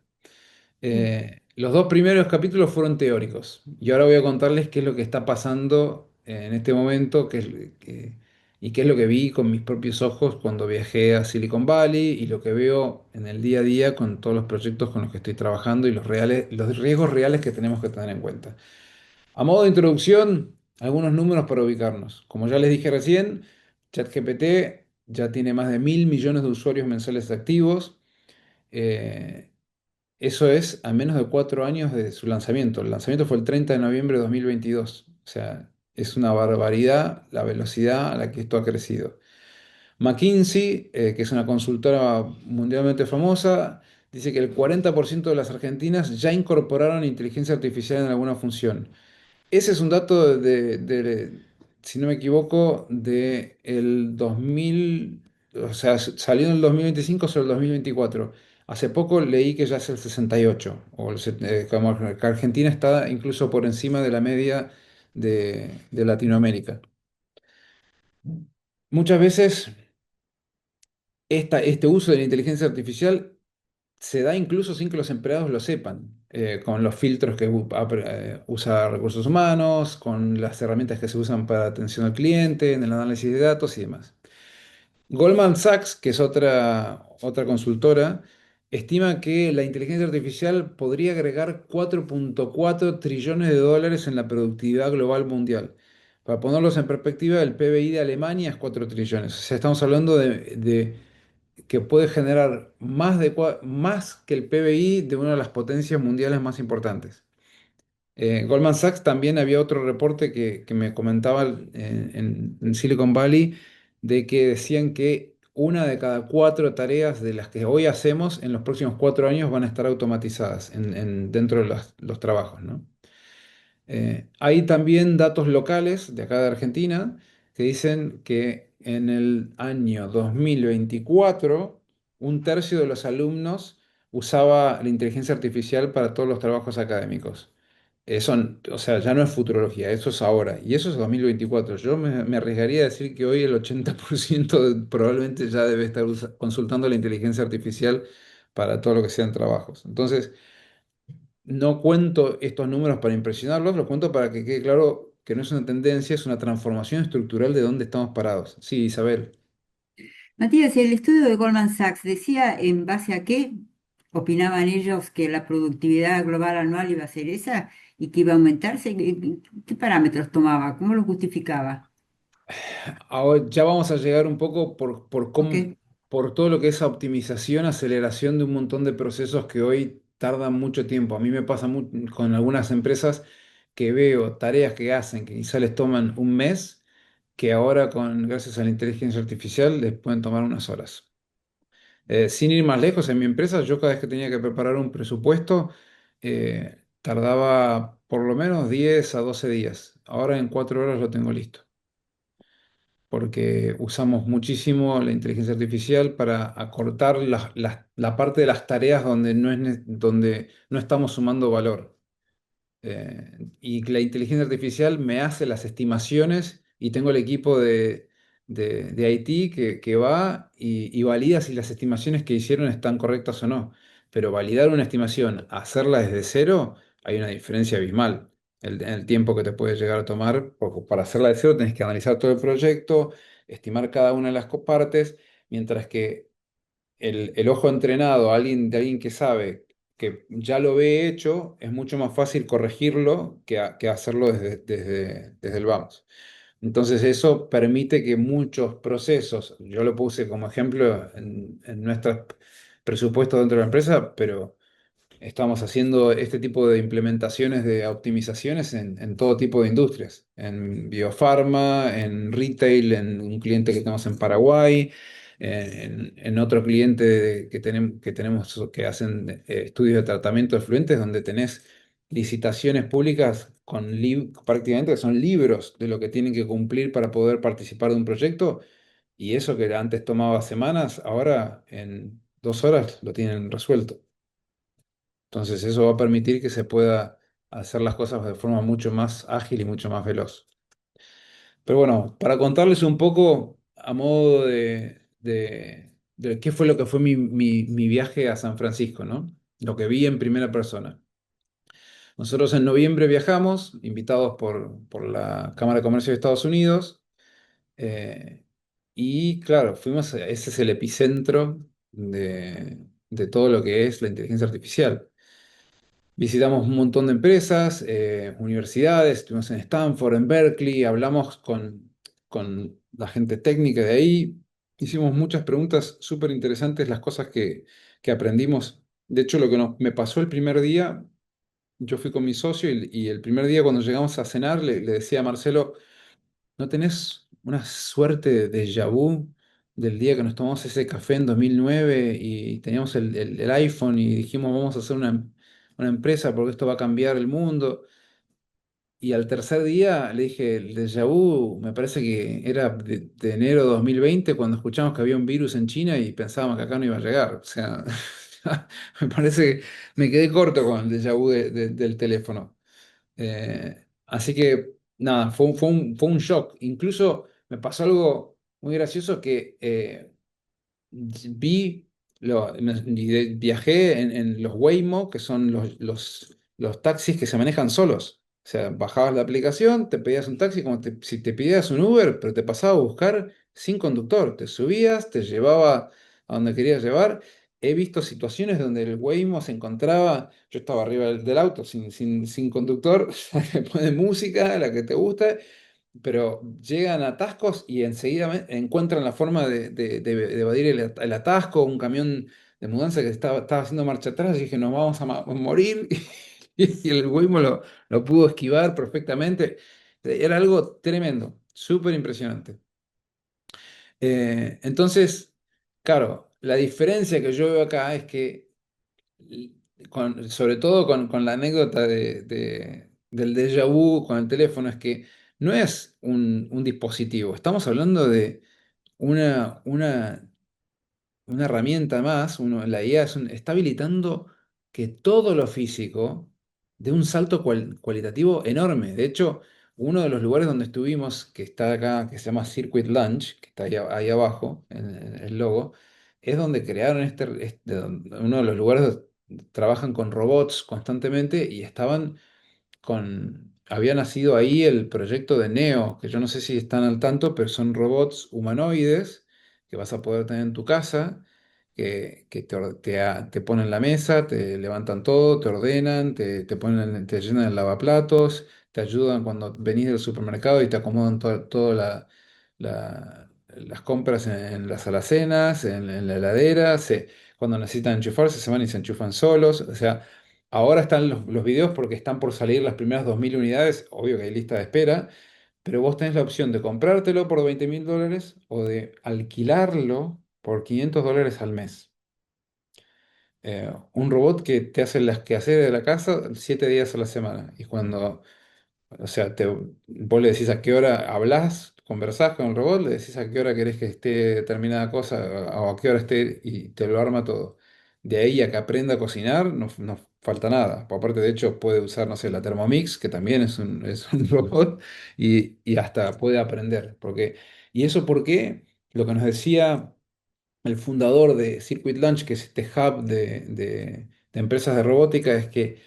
Los dos primeros capítulos fueron teóricos y ahora voy a contarles qué es lo que está pasando en este momento y qué es lo que vi con mis propios ojos cuando viajé a Silicon Valley y lo que veo en el día a día con todos los proyectos con los que estoy trabajando y los riesgos reales que tenemos que tener en cuenta. A modo de introducción, algunos números para ubicarnos. Como ya les dije recién, ChatGPT ya tiene más de 1.000 millones de usuarios mensuales activos. Eh, Eso es a menos de 4 años de su lanzamiento. El lanzamiento fue el 30 de noviembre de 2022. O sea, es una barbaridad la velocidad a la que esto ha crecido. McKinsey, que es una consultora mundialmente famosa, dice que el 40% de las argentinas ya incorporaron inteligencia artificial en alguna función. Ese es un dato si no me equivoco, de el 2000, o sea, salió en el 2025 sobre el 2024. Hace poco leí que ya es el 68, como que Argentina está incluso por encima de la media de Latinoamérica. Muchas veces este uso de la inteligencia artificial se da incluso sin que los empleados lo sepan, con los filtros que usa recursos humanos, con las herramientas que se usan para atención al cliente, en el análisis de datos y demás. Goldman Sachs, que es otra consultora, estima que la inteligencia artificial podría agregar 4,4 trillones de dólares en la productividad global mundial. Para ponerlos en perspectiva, el PBI de Alemania es 4 trillones. O sea, estamos hablando de que puede generar más que el PBI de una de las potencias mundiales más importantes. Goldman Sachs también había otro reporte que me comentaba en Silicon Valley de que decían que una de cada 4 tareas de las que hoy hacemos en los próximos 4 años van a estar automatizadas dentro de los trabajos, ¿no? Hay también datos locales de acá de Argentina que dicen que en el año 2024 un tercio de los alumnos usaba la inteligencia artificial para todos los trabajos académicos. Eso, o sea, ya no es futurología, eso es ahora. Y eso es 2024. Yo me arriesgaría a decir que hoy el 80% probablemente ya debe estar consultando la inteligencia artificial para todo lo que sean trabajos. Entonces, no cuento estos números para impresionarlos, los cuento para que quede claro que no es una tendencia, es una transformación estructural de dónde estamos parados. Sí, Isabel.
Matías, el estudio de Goldman Sachs decía en base a qué opinaban ellos que la productividad global anual iba a ser esa y que iba a aumentarse. ¿Qué parámetros tomaba? ¿Cómo lo justificaba?
Ahora ya vamos a llegar un poco
Ok.
por todo lo que es optimización, aceleración de un montón de procesos que hoy tardan mucho tiempo. A mí me pasa con algunas empresas que veo tareas que hacen que quizá les toman un mes, que ahora gracias a la inteligencia artificial les pueden tomar unas horas. Sin ir más lejos, en mi empresa, yo cada vez que tenía que preparar un presupuesto, tardaba por lo menos 10 a 12 días. Ahora en 4 horas lo tengo listo, porque usamos muchísimo la inteligencia artificial para acortar la parte de las tareas donde no estamos sumando valor. Y la inteligencia artificial me hace las estimaciones y tengo el equipo de IT que va y valida si las estimaciones que hicieron están correctas o no. Pero validar una estimación, hacerla desde cero, hay una diferencia abismal en el tiempo que te puede llegar a tomar, porque para hacerla de cero tenés que analizar todo el proyecto, estimar cada una de las partes, mientras que el ojo entrenado, de alguien que sabe, que ya lo ve hecho, es mucho más fácil corregirlo que hacerlo desde el vamos. Entonces eso permite que muchos procesos, yo lo puse como ejemplo en nuestros presupuestos dentro de la empresa, pero estamos haciendo este tipo de implementaciones de optimizaciones en todo tipo de industrias, en biofarma, en retail, en un cliente que tenemos en Paraguay, en otro cliente que tenemos que hacen estudios de tratamiento de efluentes, donde tenés licitaciones públicas prácticamente que son libros de lo que tienen que cumplir para poder participar de un proyecto, y eso que antes tomaba semanas, ahora en 2 horas lo tienen resuelto. Entonces eso va a permitir que se pueda hacer las cosas de forma mucho más ágil y mucho más veloz. Pero bueno, para contarles un poco a modo de qué fue lo que fue mi viaje a San Francisco, ¿no? Lo que vi en primera persona. Nosotros en noviembre viajamos, invitados por la Cámara de Comercio de Estados Unidos, eh, y claro, ese es el epicentro de todo lo que es la inteligencia artificial. Visitamos un montón de empresas, universidades, estuvimos en Stanford, en Berkeley, hablamos con la gente técnica de ahí, hicimos muchas preguntas súper interesantes, las cosas que aprendimos. De hecho, lo que me pasó el primer día, yo fui con mi socio y el primer día cuando llegamos a cenar le decía a Marcelo, ¿no tenés una suerte de déjà vu del día que nos tomamos ese café en 2009 y teníamos el iPhone y dijimos vamos a hacer una empresa porque esto va a cambiar el mundo? Y al tercer día le dije, el déjà vu me parece que era de enero de 2020 cuando escuchamos que había un virus en China y pensábamos que acá no iba a llegar. O sea, me parece que me quedé corto con el déjà vu del teléfono. Así que nada, fue un shock. Incluso me pasó algo muy gracioso que vi, viajé en los Waymo, que son los taxis que se manejan solos. O sea, bajabas la aplicación, te pedías un taxi como si te pidieras un Uber, pero te pasaba a buscar sin conductor. Te subías, te llevaba a donde querías llevar. He visto situaciones donde el Waymo se encontraba, yo estaba arriba del auto sin conductor, le pone música, la que te gusta, pero llegan a atascos y enseguida encuentran la forma de evadir el atasco, un camión de mudanza que estaba haciendo marcha atrás, y dije, nos vamos a morir, y el Waymo lo pudo esquivar perfectamente. Era algo tremendo, súper impresionante. Entonces, claro, la diferencia que yo veo acá es que sobre todo con la anécdota del déjà vu con el teléfono, es que no es un dispositivo, estamos hablando de una herramienta más, la IA está habilitando que todo lo físico dé un salto cualitativo enorme. De hecho, uno de los lugares donde estuvimos, que está acá, que se llama Circuit Lunch, que está ahí abajo, en el logo, es donde crearon uno de los lugares donde trabajan con robots constantemente y había nacido ahí el proyecto de Neo, que yo no sé si están al tanto, pero son robots humanoides que vas a poder tener en tu casa, que te ponen la mesa, te levantan todo, te ordenan, te llenan el lavaplatos, te ayudan cuando venís del supermercado y te acomodan todas las compras en las alacenas, en la heladera, cuando necesitan enchufarse se van y se enchufan solos, o sea. Ahora están los videos porque están por salir las primeras 2.000 unidades, obvio que hay lista de espera, pero vos tenés la opción de comprártelo por $20.000 o de alquilarlo por $500 al mes. Un robot que te hace las quehaceres de la casa 7 días a la semana. Y o sea, vos le decís a qué hora hablas, conversás con el robot, le decís a qué hora querés que esté determinada cosa o a qué hora esté y te lo arma todo. De ahí a que aprenda a cocinar, no falta nada. Aparte, de hecho, puede usar, no sé, la Thermomix, que también es un robot, y hasta puede aprender. ¿Y eso por qué? Lo que nos decía el fundador de Circuit Launch, que es este hub de empresas de robótica, es que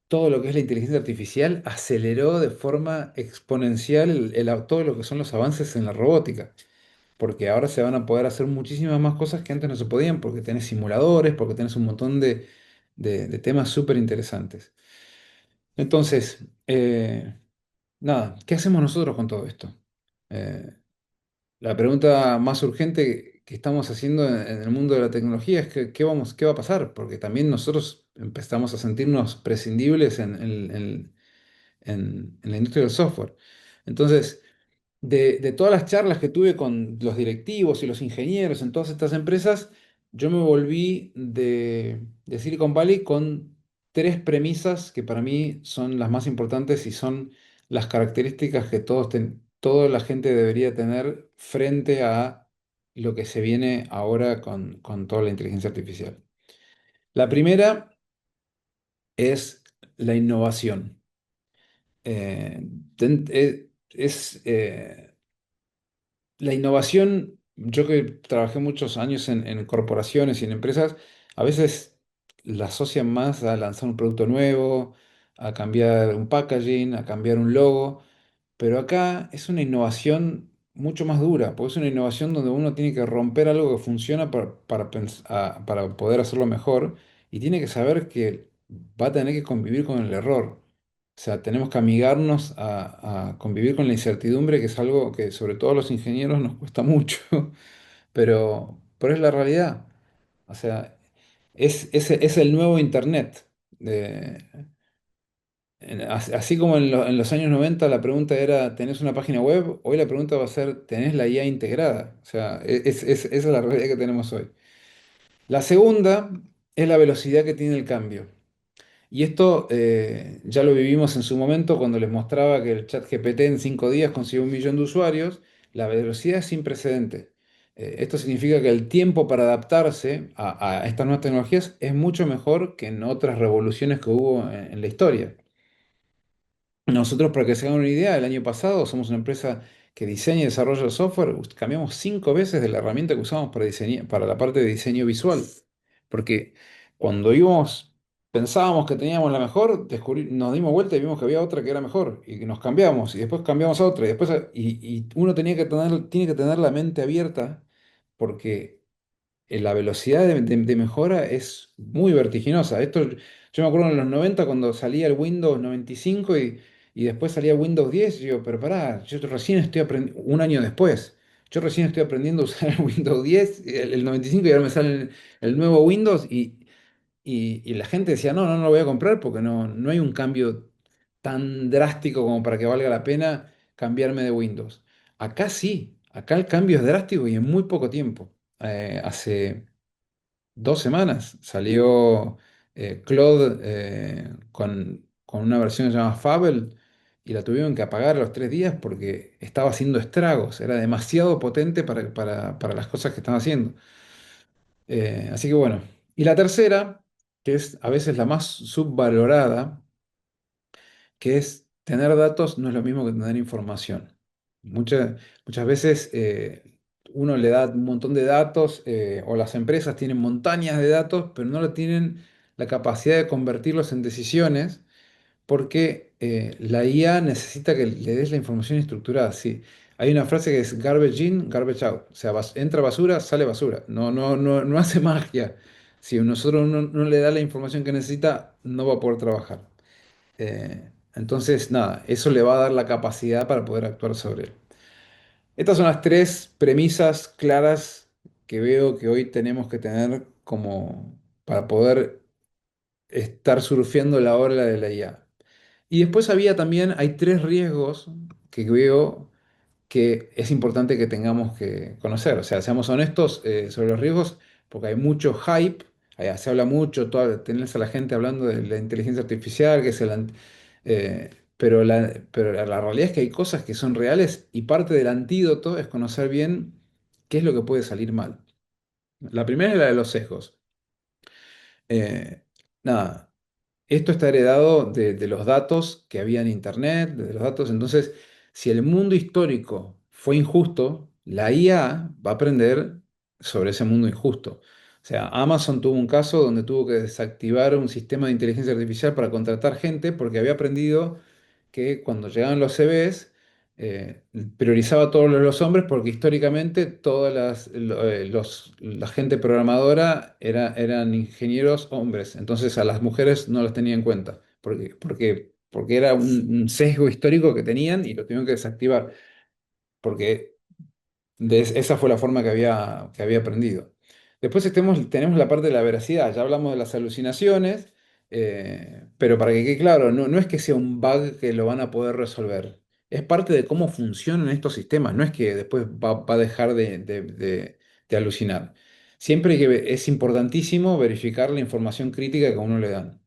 todo lo que es la inteligencia artificial aceleró de forma exponencial todo lo que son los avances en la robótica, porque ahora se van a poder hacer muchísimas más cosas que antes no se podían, porque tenés simuladores, porque tenés un montón de temas súper interesantes. Entonces, nada, ¿qué hacemos nosotros con todo esto? Eh, la pregunta más urgente que estamos haciendo en el mundo de la tecnología es qué va a pasar, porque también nosotros empezamos a sentirnos prescindibles en la industria del software. Entonces, de todas las charlas que tuve con los directivos y los ingenieros en todas estas empresas, yo me volví de Silicon Valley con tres premisas que para mí son las más importantes y son las características que toda la gente debería tener frente a lo que se viene ahora con toda la inteligencia artificial. La primera es la innovación. Eh, es, La innovación, yo que trabajé muchos años en corporaciones y en empresas, a veces la asocian más a lanzar un producto nuevo, a cambiar un packaging, a cambiar un logo, pero acá es una innovación mucho más dura, porque es una innovación donde uno tiene que romper algo que funciona para poder hacerlo mejor y tiene que saber que va a tener que convivir con el error. O sea, tenemos que amigarnos a convivir con la incertidumbre, que es algo que sobre todo a los ingenieros nos cuesta mucho, pero es la realidad. O sea, es el nuevo Internet. Así como en los años 90 la pregunta era, ¿tenés una página web? Hoy la pregunta va a ser, ¿tenés la IA integrada? O sea, esa es la realidad que tenemos hoy. La segunda es la velocidad que tiene el cambio. Y esto ya lo vivimos en su momento cuando les mostraba que el chat GPT en 5 días consiguió 1 millón de usuarios. La velocidad es sin precedente. Esto significa que el tiempo para adaptarse a estas nuevas tecnologías es mucho mejor que en otras revoluciones que hubo en la historia. Nosotros, para que se hagan una idea, el año pasado somos una empresa que diseña y desarrolla software. Cambiamos 5 veces de la herramienta que usamos para diseñar, para la parte de diseño visual. Porque cuando pensábamos que teníamos la mejor, nos dimos vuelta y vimos que había otra que era mejor. Y que nos cambiamos, y después cambiamos a otra. Y uno tiene que tener la mente abierta porque la velocidad de mejora es muy vertiginosa. Yo me acuerdo en los 90 cuando salía el Windows 95 y después salía Windows 10, y yo, pero pará, yo recién estoy aprendiendo, un año después, yo recién estoy aprendiendo a usar el Windows 10, el 95, y ahora me sale el nuevo Windows y la gente decía, no, no, no lo voy a comprar porque no hay un cambio tan drástico como para que valga la pena cambiarme de Windows. Acá sí, acá el cambio es drástico y en muy poco tiempo. Hace 2 semanas salió Claude con una versión que se llama Fable y la tuvieron que apagar a los 3 días porque estaba haciendo estragos, era demasiado potente para las cosas que están haciendo. Así que bueno. Y la tercera, que es a veces la más subvalorada, que es tener datos no es lo mismo que tener información. Muchas veces uno le da un montón de datos o las empresas tienen montañas de datos, pero no tienen la capacidad de convertirlos en decisiones porque la IA necesita que le des la información estructurada. Sí. Hay una frase que es garbage in, garbage out. O sea, entra basura, sale basura. No hace magia. Si nosotros no le da la información que necesita, no va a poder trabajar. Entonces, nada, eso le va a dar la capacidad para poder actuar sobre él. Estas son las tres premisas claras que veo que hoy tenemos que tener como para poder estar surfeando la ola de la IA. Y después hay 3 riesgos que veo que es importante que tengamos que conocer. O sea, seamos honestos sobre los riesgos, porque hay mucho hype, se habla mucho, tenés a la gente hablando de la inteligencia artificial, que es pero la realidad es que hay cosas que son reales y parte del antídoto es conocer bien qué es lo que puede salir mal. La primera es la de los sesgos. Eh, Nada, esto está heredado de los datos que había en Internet, de los datos. Entonces, si el mundo histórico fue injusto, la IA va a aprender sobre ese mundo injusto. O sea, Amazon tuvo un caso donde tuvo que desactivar un sistema de inteligencia artificial para contratar gente porque había aprendido que cuando llegaban los CVs, priorizaba a todos los hombres porque históricamente la gente programadora eran ingenieros hombres, entonces a las mujeres no las tenía en cuenta, porque era un sesgo histórico que tenían y lo tuvieron que desactivar, porque esa fue la forma que había aprendido. Después tenemos la parte de la veracidad, ya hablamos de las alucinaciones. Pero para que quede claro, no es que sea un bug que lo van a poder resolver. Es parte de cómo funcionan estos sistemas. No es que después va a dejar de alucinar. Siempre es importantísimo verificar la información crítica que a uno le dan.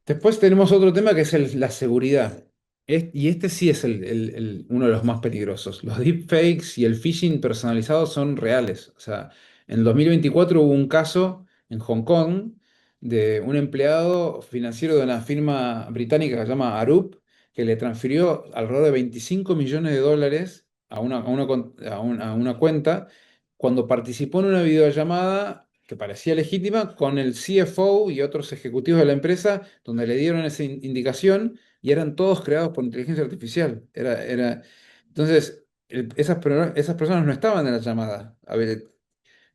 Después tenemos otro tema que es la seguridad. Y este sí es uno de los más peligrosos. Los deepfakes y el phishing personalizado son reales. O sea, en 2024 hubo un caso en Hong Kong de un empleado financiero de una firma británica que se llama Arup, que le transfirió alrededor de 25 millones de dólares a una cuenta cuando participó en una videollamada que parecía legítima con el CFO y otros ejecutivos de la empresa, donde le dieron esa indicación y eran todos creados por inteligencia artificial. Entonces, esas personas no estaban en la llamada, a ver,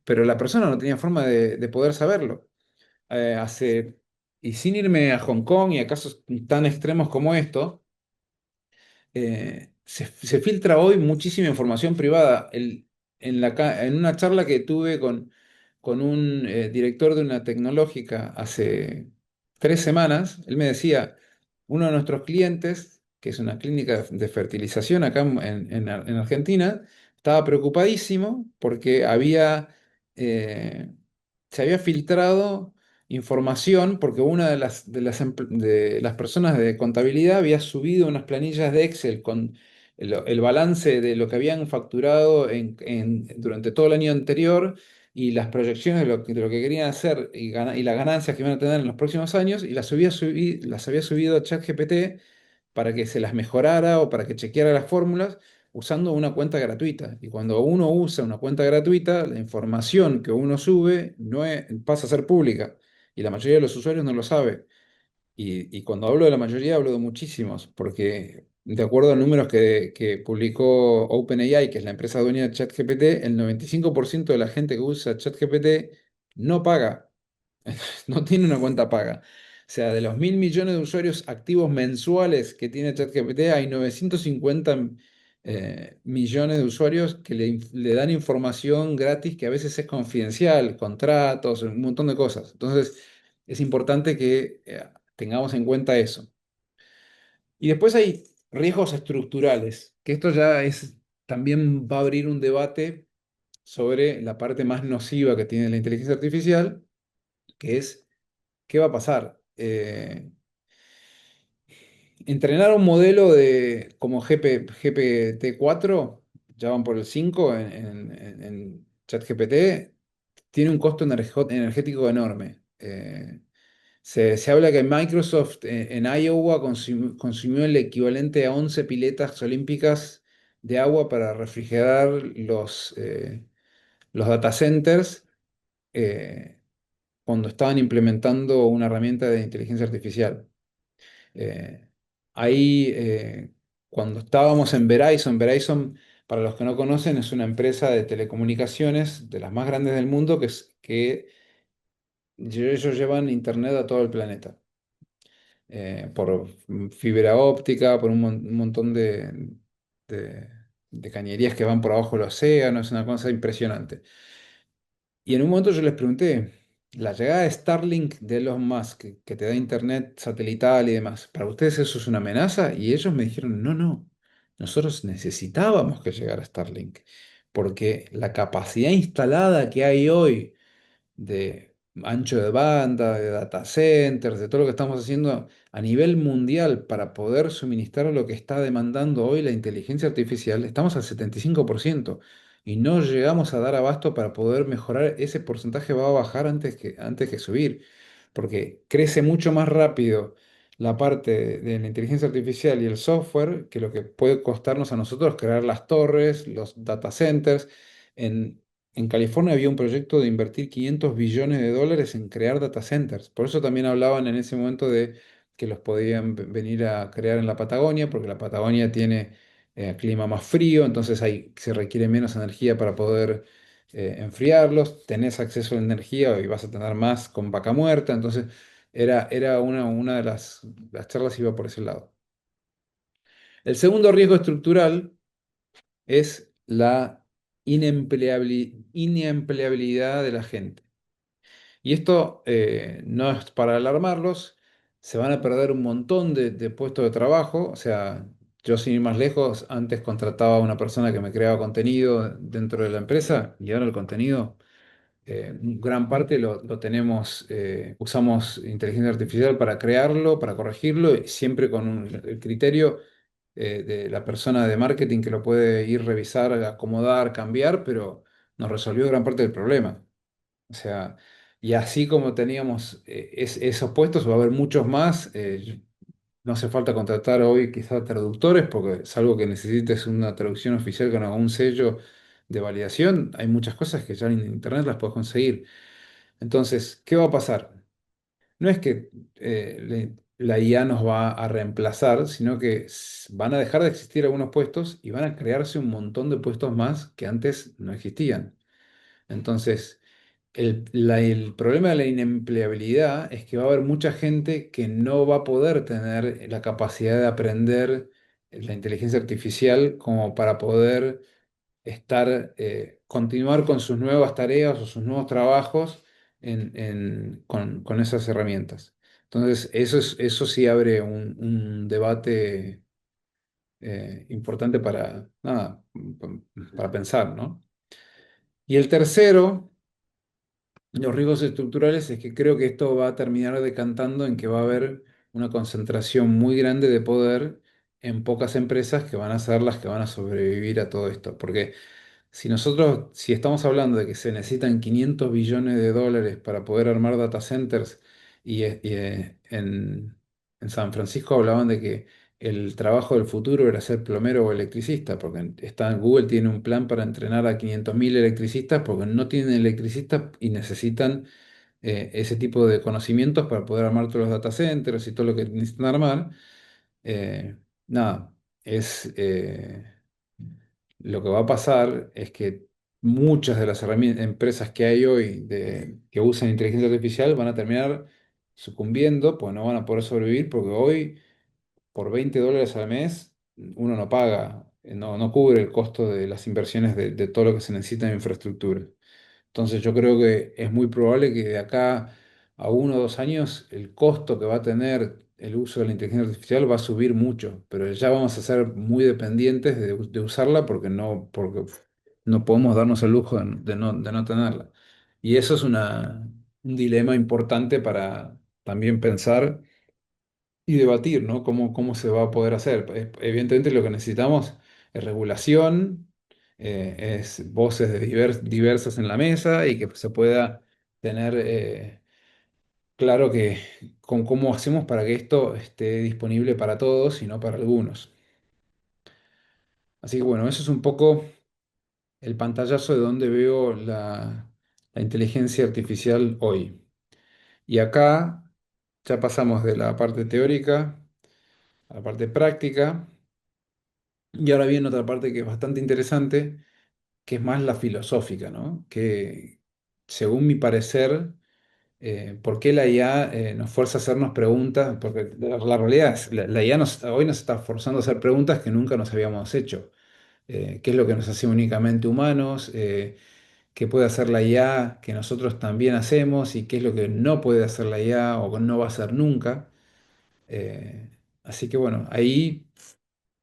pero la persona no tenía forma de poder saberlo. Eh, hace, y sin irme a Hong Kong y a casos tan extremos como esto, se filtra hoy muchísima información privada. En una charla que tuve con un director de una tecnológica hace 3 semanas, él me decía, uno de nuestros clientes, que es una clínica de fertilización acá en Argentina, estaba preocupadísimo porque eh, se había filtrado información porque una de las personas de contabilidad había subido unas planillas de Excel con el balance de lo que habían facturado durante todo el año anterior y las proyecciones de lo que querían hacer y las ganancias que iban a tener en los próximos años y las había subido a ChatGPT para que se las mejorara o para que chequeara las fórmulas usando una cuenta gratuita. Y cuando uno usa una cuenta gratuita, la información que uno sube pasa a ser pública y la mayoría de los usuarios no lo sabe. Y cuando hablo de la mayoría, hablo de muchísimos, porque de acuerdo a números que publicó OpenAI, que es la empresa dueña de ChatGPT, el 95% de la gente que usa ChatGPT no paga, no tiene una cuenta paga. O sea, de los 1.000 millones de usuarios activos mensuales que tiene ChatGPT, hay 950 millones de usuarios que le dan información gratis que a veces es confidencial, contratos, un montón de cosas. Entonces, es importante que tengamos en cuenta eso. Y después hay riesgos estructurales, que esto también va a abrir un debate sobre la parte más nociva que tiene la inteligencia artificial, que es qué va a pasar. Entrenar un modelo como GPT-4, ya van por el 5 en ChatGPT, tiene un costo energético enorme. Se habla que Microsoft en Iowa consumió el equivalente a 11 piletas olímpicas de agua para refrigerar los data centers eh, cuando estaban implementando una herramienta de inteligencia artificial. Eh, ahí, cuando estábamos en Verizon, para los que no conocen, es una empresa de telecomunicaciones de las más grandes del mundo que ellos llevan internet a todo el planeta. Por fibra óptica, por un montón de- de cañerías que van por abajo del océano, es una cosa impresionante. Y en un momento yo les pregunté, la llegada de Starlink de Elon Musk, que te da internet satelital y demás, ¿para ustedes eso es una amenaza? Y ellos me dijeron, no, no, nosotros necesitábamos que llegara Starlink, porque la capacidad instalada que hay hoy de ancho de banda, de data centers, de todo lo que estamos haciendo a nivel mundial para poder suministrar lo que está demandando hoy la inteligencia artificial, estamos al 75% y no llegamos a dar abasto para poder mejorar. Ese porcentaje va a bajar antes que subir, porque crece mucho más rápido la parte de la inteligencia artificial y el software que lo que puede costarnos a nosotros crear las torres, los data centers. En California había un proyecto de invertir 500 billones de dólares en crear data centers. Por eso también hablaban en ese momento de que los podían venir a crear en la Patagonia, porque la Patagonia tiene clima más frío, entonces ahí se requiere menos energía para poder enfriarlos. Tenés acceso a la energía y vas a tener más con vaca muerta. Entonces era una de las charlas iba por ese lado. El segundo riesgo estructural es la inempleabilidad de la gente. Y esto no es para alarmarlos, se van a perder un montón de puestos de trabajo. O sea, yo sin ir más lejos, antes contrataba a una persona que me creaba contenido dentro de la empresa y ahora el contenido, gran parte lo tenemos, usamos inteligencia artificial para crearlo, para corregirlo, y siempre con el criterio de la persona de marketing que lo puede ir revisar, acomodar, cambiar, pero nos resolvió gran parte del problema. O sea, y así como teníamos esos puestos, va a haber muchos más. No hace falta contratar hoy quizás traductores, porque salvo que necesites una traducción oficial con algún sello de validación, hay muchas cosas que ya en internet las puedes conseguir. Entonces, ¿qué va a pasar? No es que la IA nos va a reemplazar, sino que van a dejar de existir algunos puestos y van a crearse un montón de puestos más que antes no existían. Entonces, el problema de la inempleabilidad es que va a haber mucha gente que no va a poder tener la capacidad de aprender la inteligencia artificial como para poder continuar con sus nuevas tareas o sus nuevos trabajos con esas herramientas. Entonces, eso sí abre un debate importante para, nada, para pensar, ¿no? Y el tercero, los riesgos estructurales, es que creo que esto va a terminar decantando en que va a haber una concentración muy grande de poder en pocas empresas que van a ser las que van a sobrevivir a todo esto. Porque si estamos hablando de que se necesitan 500 billones de dólares para poder armar data centers en San Francisco hablaban de que el trabajo del futuro era ser plomero o electricista, porque Google tiene un plan para entrenar a 500.000 electricistas porque no tienen electricistas y necesitan ese tipo de conocimientos para poder armar todos los data centers y todo lo que necesitan armar. Eh, nada, es... lo que va a pasar es que muchas de las empresas que hay hoy que usan inteligencia artificial van a terminar sucumbiendo, pues no van a poder sobrevivir porque hoy por $20 al mes uno no paga, no cubre el costo de las inversiones de todo lo que se necesita en infraestructura. Entonces yo creo que es muy probable que de acá a 1 o 2 años el costo que va a tener el uso de la inteligencia artificial va a subir mucho, pero ya vamos a ser muy dependientes de usarla porque no podemos darnos el lujo de no tenerla. Y eso es un dilema importante para también pensar y debatir, ¿no? ¿Cómo se va a poder hacer? Evidentemente lo que necesitamos es regulación, es voces diversas en la mesa y que se pueda tener claro que con cómo hacemos para que esto esté disponible para todos y no para algunos. Así que bueno, eso es un poco el pantallazo de donde veo la inteligencia artificial hoy. Y acá ya pasamos de la parte teórica a la parte práctica. Y ahora viene otra parte que es bastante interesante, que es más la filosófica, ¿no? Que según mi parecer, ¿por qué la IA nos fuerza a hacernos preguntas? Porque la realidad es, la IA hoy nos está forzando a hacer preguntas que nunca nos habíamos hecho. ¿Qué es lo que nos hace únicamente humanos? ¿Qué puede hacer la IA que nosotros también hacemos? ¿Y qué es lo que no puede hacer la IA o no va a hacer nunca? Eh, Así que bueno, ahí...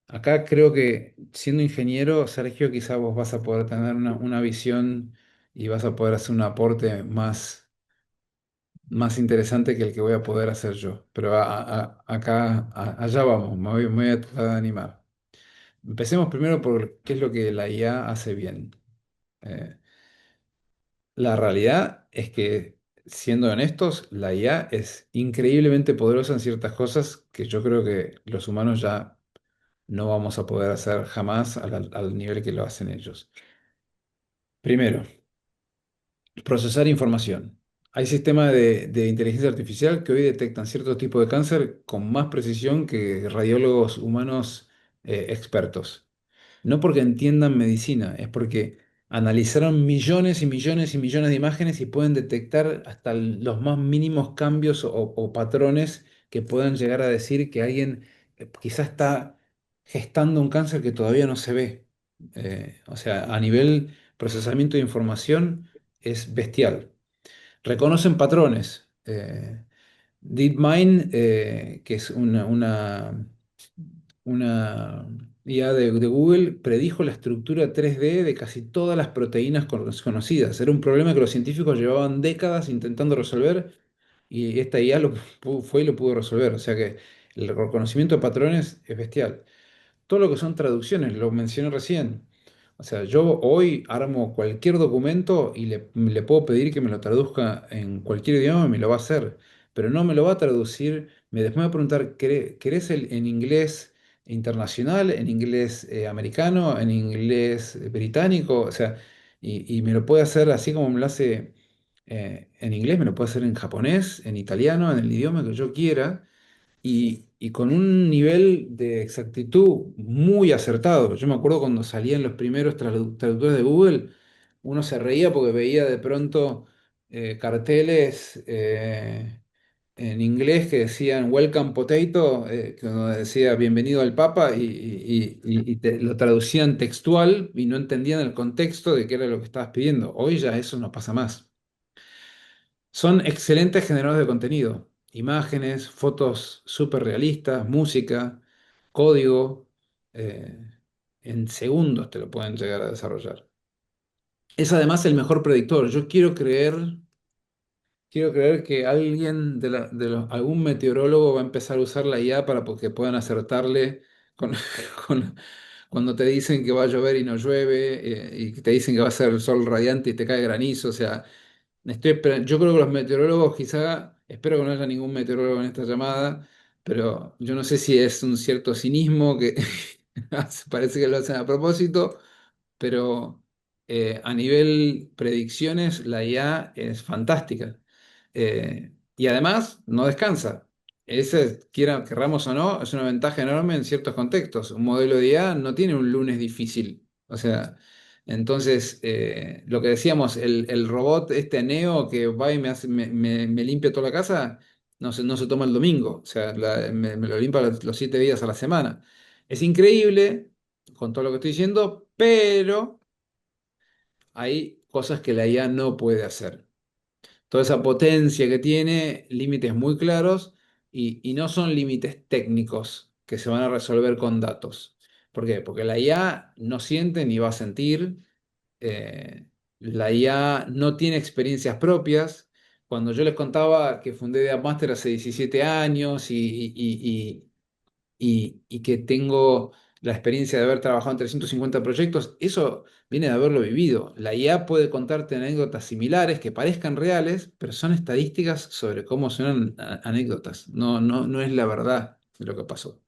Acá creo que siendo ingeniero, Sergio, quizá vos vas a poder tener una visión y vas a poder hacer un aporte más interesante que el que voy a poder hacer yo. Pero allá vamos, me voy a tratar de animar. Empecemos primero por qué es lo que la IA hace bien. Eh, la realidad es que, siendo honestos, la IA es increíblemente poderosa en ciertas cosas que yo creo que los humanos ya no vamos a poder hacer jamás al nivel que lo hacen ellos. Primero, procesar información. Hay sistemas de inteligencia artificial que hoy detectan ciertos tipos de cáncer con más precisión que radiólogos humanos expertos. No porque entiendan medicina, es porque analizaron millones y millones y millones de imágenes y pueden detectar hasta los más mínimos cambios o patrones que puedan llegar a decir que alguien quizás está gestando un cáncer que todavía no se ve. O sea, a nivel procesamiento de información es bestial. reconocen patrones. DeepMind, que es una IA de Google, predijo la estructura 3D de casi todas las proteínas conocidas. Era un problema que los científicos llevaban décadas intentando resolver y esta IA fue y lo pudo resolver. O sea que el reconocimiento de patrones es bestial. Todo lo que son traducciones, lo mencioné recién. O sea, yo hoy armo cualquier documento y le puedo pedir que me lo traduzca en cualquier idioma y me lo va a hacer, pero no me lo va a traducir. Después me va a preguntar, ¿querés en inglés internacional, en inglés americano, en inglés británico? O sea, y me lo puede hacer así como me lo hace en inglés, me lo puede hacer en japonés, en italiano, en el idioma que yo quiera y con un nivel de exactitud muy acertado. Yo me acuerdo cuando salían los primeros traductores de Google, uno se reía porque veía de pronto carteles en inglés que decían Welcome Potato, que uno decía Bienvenido al Papa, y lo traducían textual y no entendían el contexto de qué era lo que estabas pidiendo. Hoy ya eso no pasa más. Son excelentes generadores de contenido, imágenes, fotos súper realistas, música, código, eh, en segundos te lo pueden llegar a desarrollar. Es además el mejor predictor. Yo quiero creer que alguien algún meteorólogo va a empezar a usar la IA para que puedan acertarle con, con- cuando te dicen que va a llover y no llueve, y que te dicen que va a ser el sol radiante y te cae granizo. O sea, yo creo que los meteorólogos, quizá, espero que no haya ningún meteorólogo en esta llamada, pero yo no sé si es un cierto cinismo que parece que lo hacen a propósito, pero a nivel predicciones la IA es fantástica. Y además no descansa. Querramos o no, es una ventaja enorme en ciertos contextos. Un modelo de IA no tiene un lunes difícil. O sea, entonces, lo que decíamos, el robot este Neo que va y me limpia toda la casa, no se toma el domingo. O sea, me lo limpia los 7 días a la semana. Es increíble con todo lo que estoy diciendo, pero hay cosas que la IA no puede hacer. Toda esa potencia que tiene, límites muy claros y no son límites técnicos que se van a resolver con datos. ¿Por qué? Porque la IA no siente ni va a sentir, la IA no tiene experiencias propias. Cuando yo les contaba que fundé DeepMaster hace 17 años y que tengo la experiencia de haber trabajado en 350 proyectos, eso viene de haberlo vivido. La IA puede contarte anécdotas similares que parezcan reales, pero son estadísticas sobre cómo son anécdotas. No es la verdad de lo que pasó.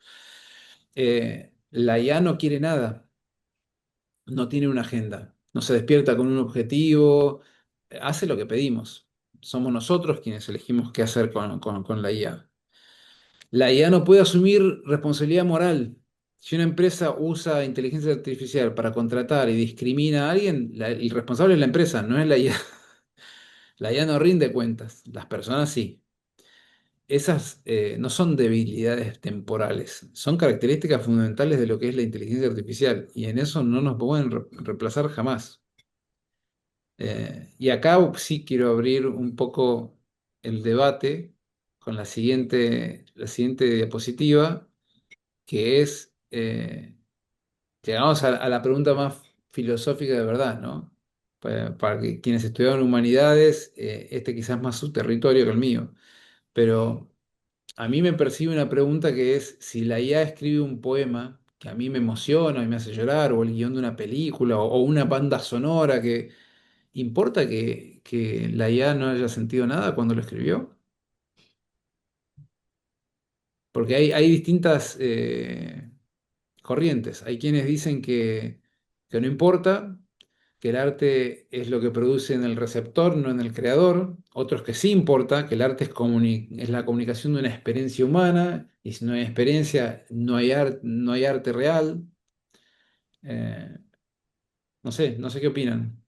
La IA no quiere nada, no tiene una agenda, no se despierta con un objetivo, hace lo que pedimos. Somos nosotros quienes elegimos qué hacer con la IA. La IA no puede asumir responsabilidad moral. Si una empresa usa inteligencia artificial para contratar y discrimina a alguien, el responsable es la empresa, no es la IA. La IA no rinde cuentas, las personas sí. Esas no son debilidades temporales, son características fundamentales de lo que es la inteligencia artificial y en eso no nos pueden reemplazar jamás. Y acá sí quiero abrir un poco el debate con la siguiente diapositiva, que es, llegamos a la pregunta más filosófica de verdad, ¿no? Para quienes estudiaron humanidades, este quizás es más su territorio que el mío, pero a mí me percibe una pregunta que es si la IA escribe un poema que a mí me emociona y me hace llorar, o el guión de una película, o una banda sonora que... ¿Importa que la IA no haya sentido nada cuando lo escribió? Porque hay distintas corrientes. Hay quienes dicen que no importa, que el arte es lo que produce en el receptor, no en el creador. Otros que sí importa, que el arte es la comunicación de una experiencia humana, y si no hay experiencia, no hay arte real. Eh, no sé qué opinan.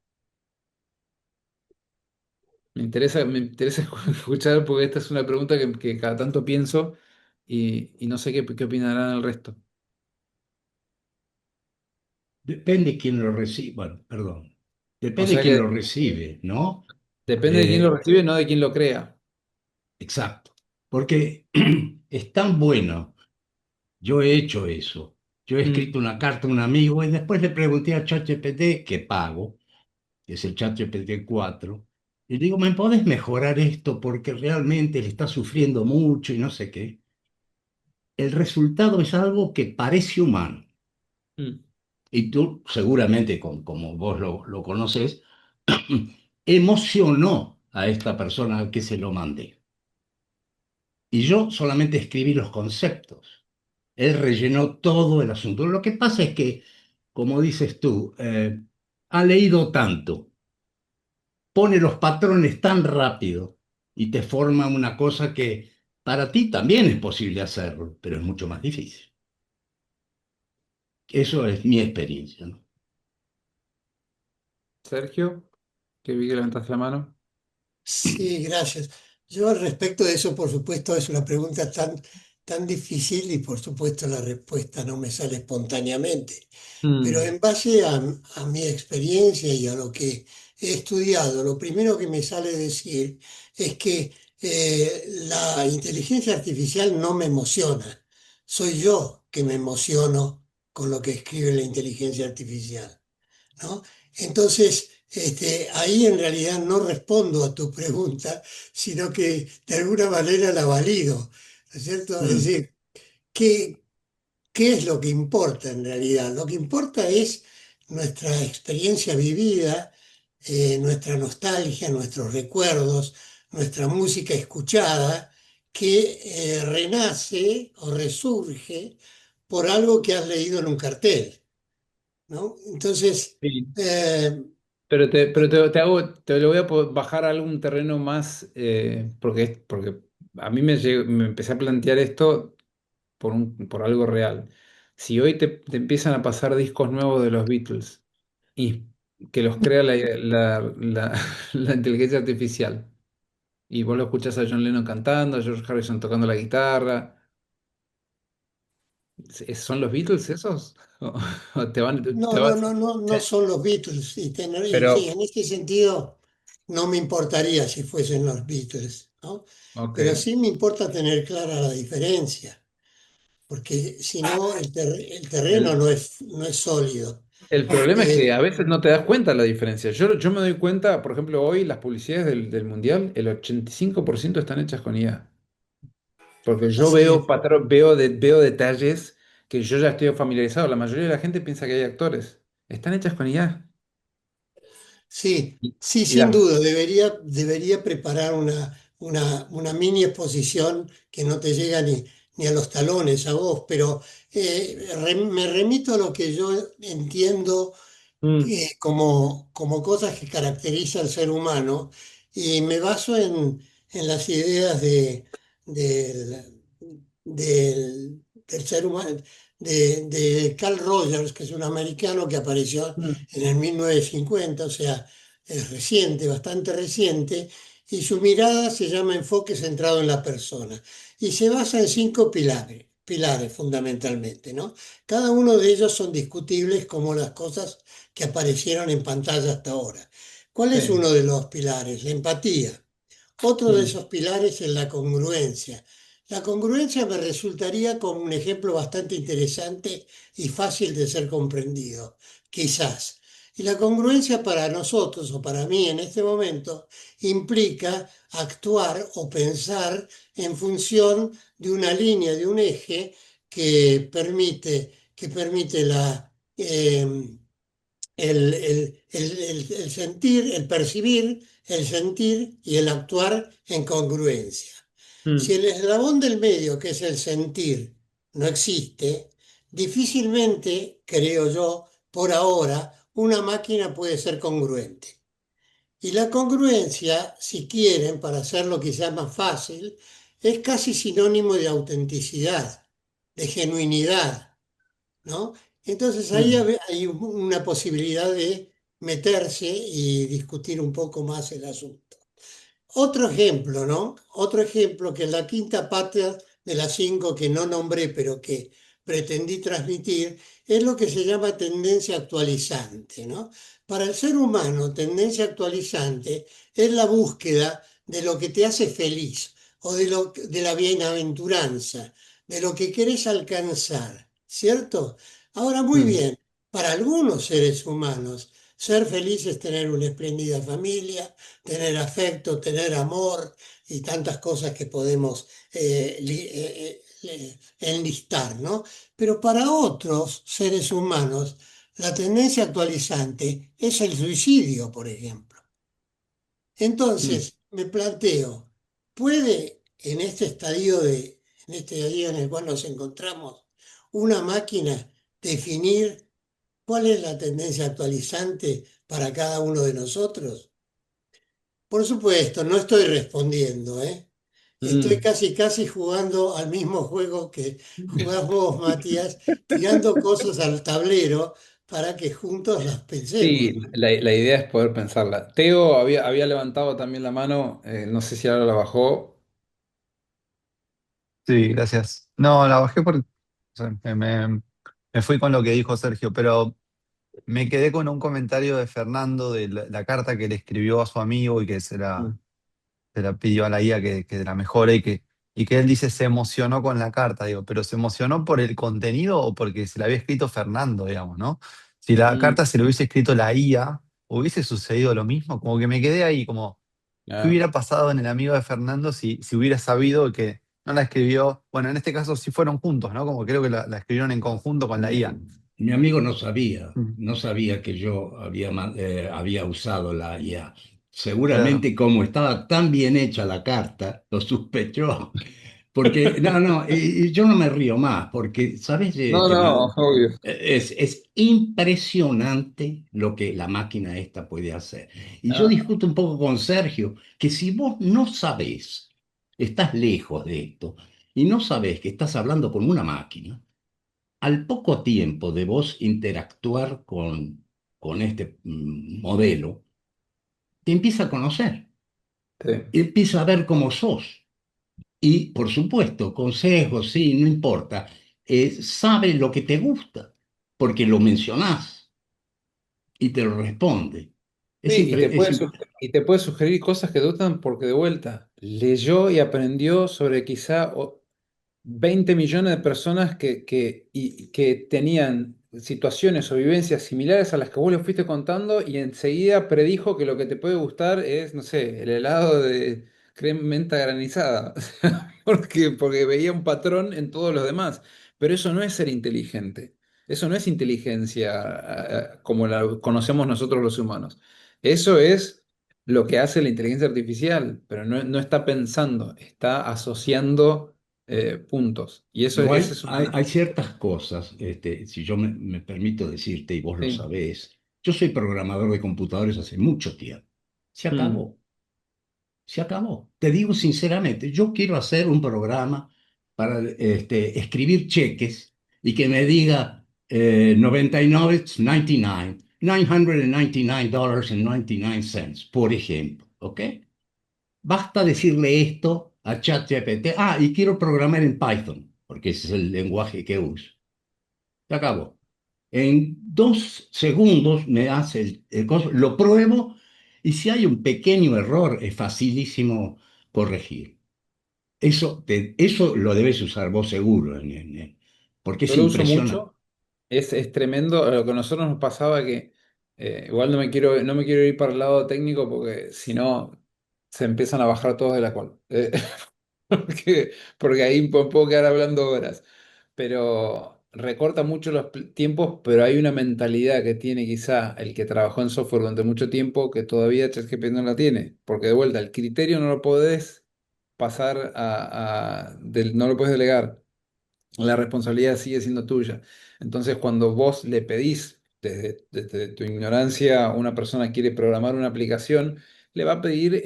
Me interesa escuchar porque esta es una pregunta que cada tanto pienso y no sé qué opinarán el resto.
Depende quién lo recibe, bueno, perdón,
O
depende
sea
quién lo
que
recibe, ¿no?
Depende de quién lo
Eh,
recibe, no de quién lo crea.
exacto. Porque es tan bueno. Yo he hecho eso. Yo he
Mm,
escrito una carta a un amigo y después le pregunté a ChatGPT, que pago, que es el ChatGPT 4, y digo, ¿me podés mejorar esto? Porque realmente le está sufriendo mucho y no sé qué. El resultado es algo que parece humano.
mm.
Y tú, seguramente, como vos lo conoces, emocionó a esta persona al que se lo mandé. Y yo solamente escribí los conceptos. Él rellenó todo el asunto. Lo que pasa es que, como dices tú, ha leído tanto, pone los patrones tan rápido y te forma una cosa que para ti también es posible hacerlo, pero es mucho más difícil. Eso es mi experiencia, ¿no?
Sergio, que vi que levantaste la mano.
Sí, gracias. Yo al respecto de eso, por supuesto, es una pregunta tan difícil y por supuesto la respuesta no me sale espontáneamente. Pero
Mm,
en base a mi experiencia y a lo que he estudiado, lo primero que me sale decir es que la inteligencia artificial no me emociona. Soy yo que me emociono con lo que escribe la inteligencia artificial, ¿no? Entonces, ahí en realidad no respondo a tu pregunta, sino que de alguna manera la valido, ¿no es cierto? Es
mm,
decir, ¿qué, ¿qué es lo que importa en realidad? Lo que importa es nuestra experiencia vivida, nuestra nostalgia, nuestros recuerdos, nuestra música escuchada, que renace o resurge por algo que has leído en un cartel, ¿no? Entonces,
sí.
eh,
Te lo voy a bajar a algún terreno más, porque a mí me empecé a plantear esto por algo real. Si hoy te empiezan a pasar discos nuevos de los Beatles y que los crea la inteligencia artificial, y vos lo escuchás a John Lennon cantando, a George Harrison tocando la guitarra, ¿son los Beatles esos? ¿O te van, te
no, no,
vas?
no, no, no son los Beatles. Y sí,
Pero,
en este sentido no me importaría si fuesen los Beatles, ¿no?
ok.
Pero sí me importa tener clara la diferencia, porque si no el terreno
El,
no es sólido.
el problema es que
Eh,
a veces no te das cuenta la diferencia. Yo me doy cuenta, por ejemplo, hoy las publicidades del Mundial, el 85% están hechas con IA. Porque yo
Así
veo
es.
patrón, veo detalles que yo ya estoy familiarizado. La mayoría de la gente piensa que hay actores. Están hechas con IA.
Sí,
Y,
sí,
y
sin
las-
duda, debería preparar una mini exposición que no te llega ni a los talones a vos, pero me remito a lo que yo entiendo
Mm,
como cosas que caracteriza al ser humano y me baso en las ideas del, del ser humano, de Carl Rogers, que es un americano que apareció
mm,
en el 1950, o sea, es reciente, bastante reciente, y su mirada se llama enfoque centrado en la persona y se basa en 5 pilares fundamentalmente, ¿no? Cada uno de ellos son discutibles como las cosas que aparecieron en pantalla hasta ahora. ¿Cuál es
sí,
uno de los pilares? La empatía. Otro de
mm,
esos pilares es la congruencia. La congruencia me resultaría como un ejemplo bastante interesante y fácil de ser comprendido, quizás. Y la congruencia para nosotros o para mí en este momento implica actuar o pensar en función de una línea, de un eje que permite el sentir, el percibir, el sentir y el actuar en congruencia. Si
mm,
el eslabón del medio, que es el sentir, no existe, difícilmente, creo yo, por ahora, una máquina puede ser congruente. Y la congruencia, si quieren, para hacerlo quizás más fácil, es casi sinónimo de autenticidad, de genuinidad, ¿no? Entonces ahí
mm,
hay una posibilidad de meterse y discutir un poco más el asunto. Otro ejemplo, ¿no? Otro ejemplo que es la quinta pata de las 5 que no nombré, pero que pretendí transmitir, es lo que se llama tendencia actualizante, ¿no? Para el ser humano, tendencia actualizante es la búsqueda de lo que te hace feliz o de la bienaventuranza, de lo que querés alcanzar, ¿cierto? Ahora, muy
Mm,
bien, para algunos seres humanos, ser feliz es tener una espléndida familia, tener afecto, tener amor y tantas cosas que podemos enlistar, ¿no? Pero para otros seres humanos, la tendencia actualizante es el suicidio, por ejemplo.
mm.
Entonces, me planteo, ¿puede en este estadio en el cual nos encontramos, una máquina definir cuál es la tendencia actualizante para cada uno de nosotros? Por supuesto, no estoy respondiendo, ¿eh? Estoy
Mm.
casi, casi jugando al mismo juego que jugás vos, Matías, tirando cosas al tablero para que juntos las pensemos,
Sí,
¿no?
la idea es poder pensarla. Teo había levantado también la mano, no sé si ahora la bajó.
Sí, gracias. No, la bajé porque o sea, me fui con lo que dijo Sergio, pero me quedé con un comentario de Fernando de la carta que le escribió a su amigo y que
Mm,
se la pidió a la IA que la mejore y que él dice se emocionó con la carta, digo, pero ¿se emocionó por el contenido o porque se la había escrito Fernando, digamos, ¿no? Si la
mm,
carta se le hubiese escrito la IA, ¿hubiese sucedido lo mismo? Como que me quedé ahí, como, ¿qué
ah,
hubiera pasado en el amigo de Fernando si hubiera sabido que no la escribió? Bueno, en este caso sí fueron juntos, ¿no? Como creo que la escribieron en conjunto con la IA.
Mi amigo
Mm.
no sabía que yo había usado la IA.
Claro.
Seguramente como estaba tan bien hecha la carta, lo sospechó. Porque, no, no, y yo no me río más, porque, ¿sabes?
no, no, obvio.
Es impresionante lo que la máquina esta puede hacer. Y yo
Ah,
discuto un poco con Sergio, que si vos no sabés, estás lejos de esto, y no sabés que estás hablando con una máquina, al poco tiempo de vos interactuar con este modelo, te empieza a conocer,
sí.
empieza a ver cómo sos. Y, por supuesto, consejos, sí, no importa. Sabe lo que te gusta, porque lo mencionás y te lo responde. Es,
Sí,
impre-
y te puede sugerir cosas que te gustan porque de vuelta leyó y aprendió sobre quizá 20 millones de personas que tenían situaciones o vivencias similares a las que vos le fuiste contando y enseguida predijo que lo que te puede gustar es, no sé, el helado de crema menta granizada, porque veía un patrón en todos los demás. Pero eso no es ser inteligente, eso no es inteligencia como la conocemos nosotros los humanos. Eso es lo que hace la inteligencia artificial, pero no está pensando, está asociando puntos. Y eso,
Pero
ese es una...
hay ciertas cosas, si yo me permito decirte, y vos lo
Sí.
sabés, yo soy programador de computadores hace mucho tiempo. Se
Mm,
acabó. Se acabó. Te digo sinceramente, yo quiero hacer un programa para escribir cheques y que me diga 99, 99, $999.99, por ejemplo, ¿ok? Basta decirle esto a ChatGPT. Ah, y quiero programar en Python, porque ese es el lenguaje que uso. Se acabó. En 2 segundos me hace el coso, lo pruebo y si hay un pequeño error es facilísimo corregir. Eso lo debes usar vos seguro, porque
yo
es
lo uso
impresionante.
mucho, es tremendo. Lo que a nosotros nos pasaba que, igual no me quiero ir para el lado técnico porque si no se empiezan a bajar todos de la cual. Porque ahí puedo quedar hablando horas. Pero recorta mucho los tiempos, pero hay una mentalidad que tiene quizá el que trabajó en software durante mucho tiempo que todavía ChatGPT no la tiene. Porque de vuelta, el criterio no lo podés pasar no lo puedes delegar, la responsabilidad sigue siendo tuya. Entonces, cuando vos le pedís desde tu ignorancia, una persona quiere programar una aplicación, le va a pedir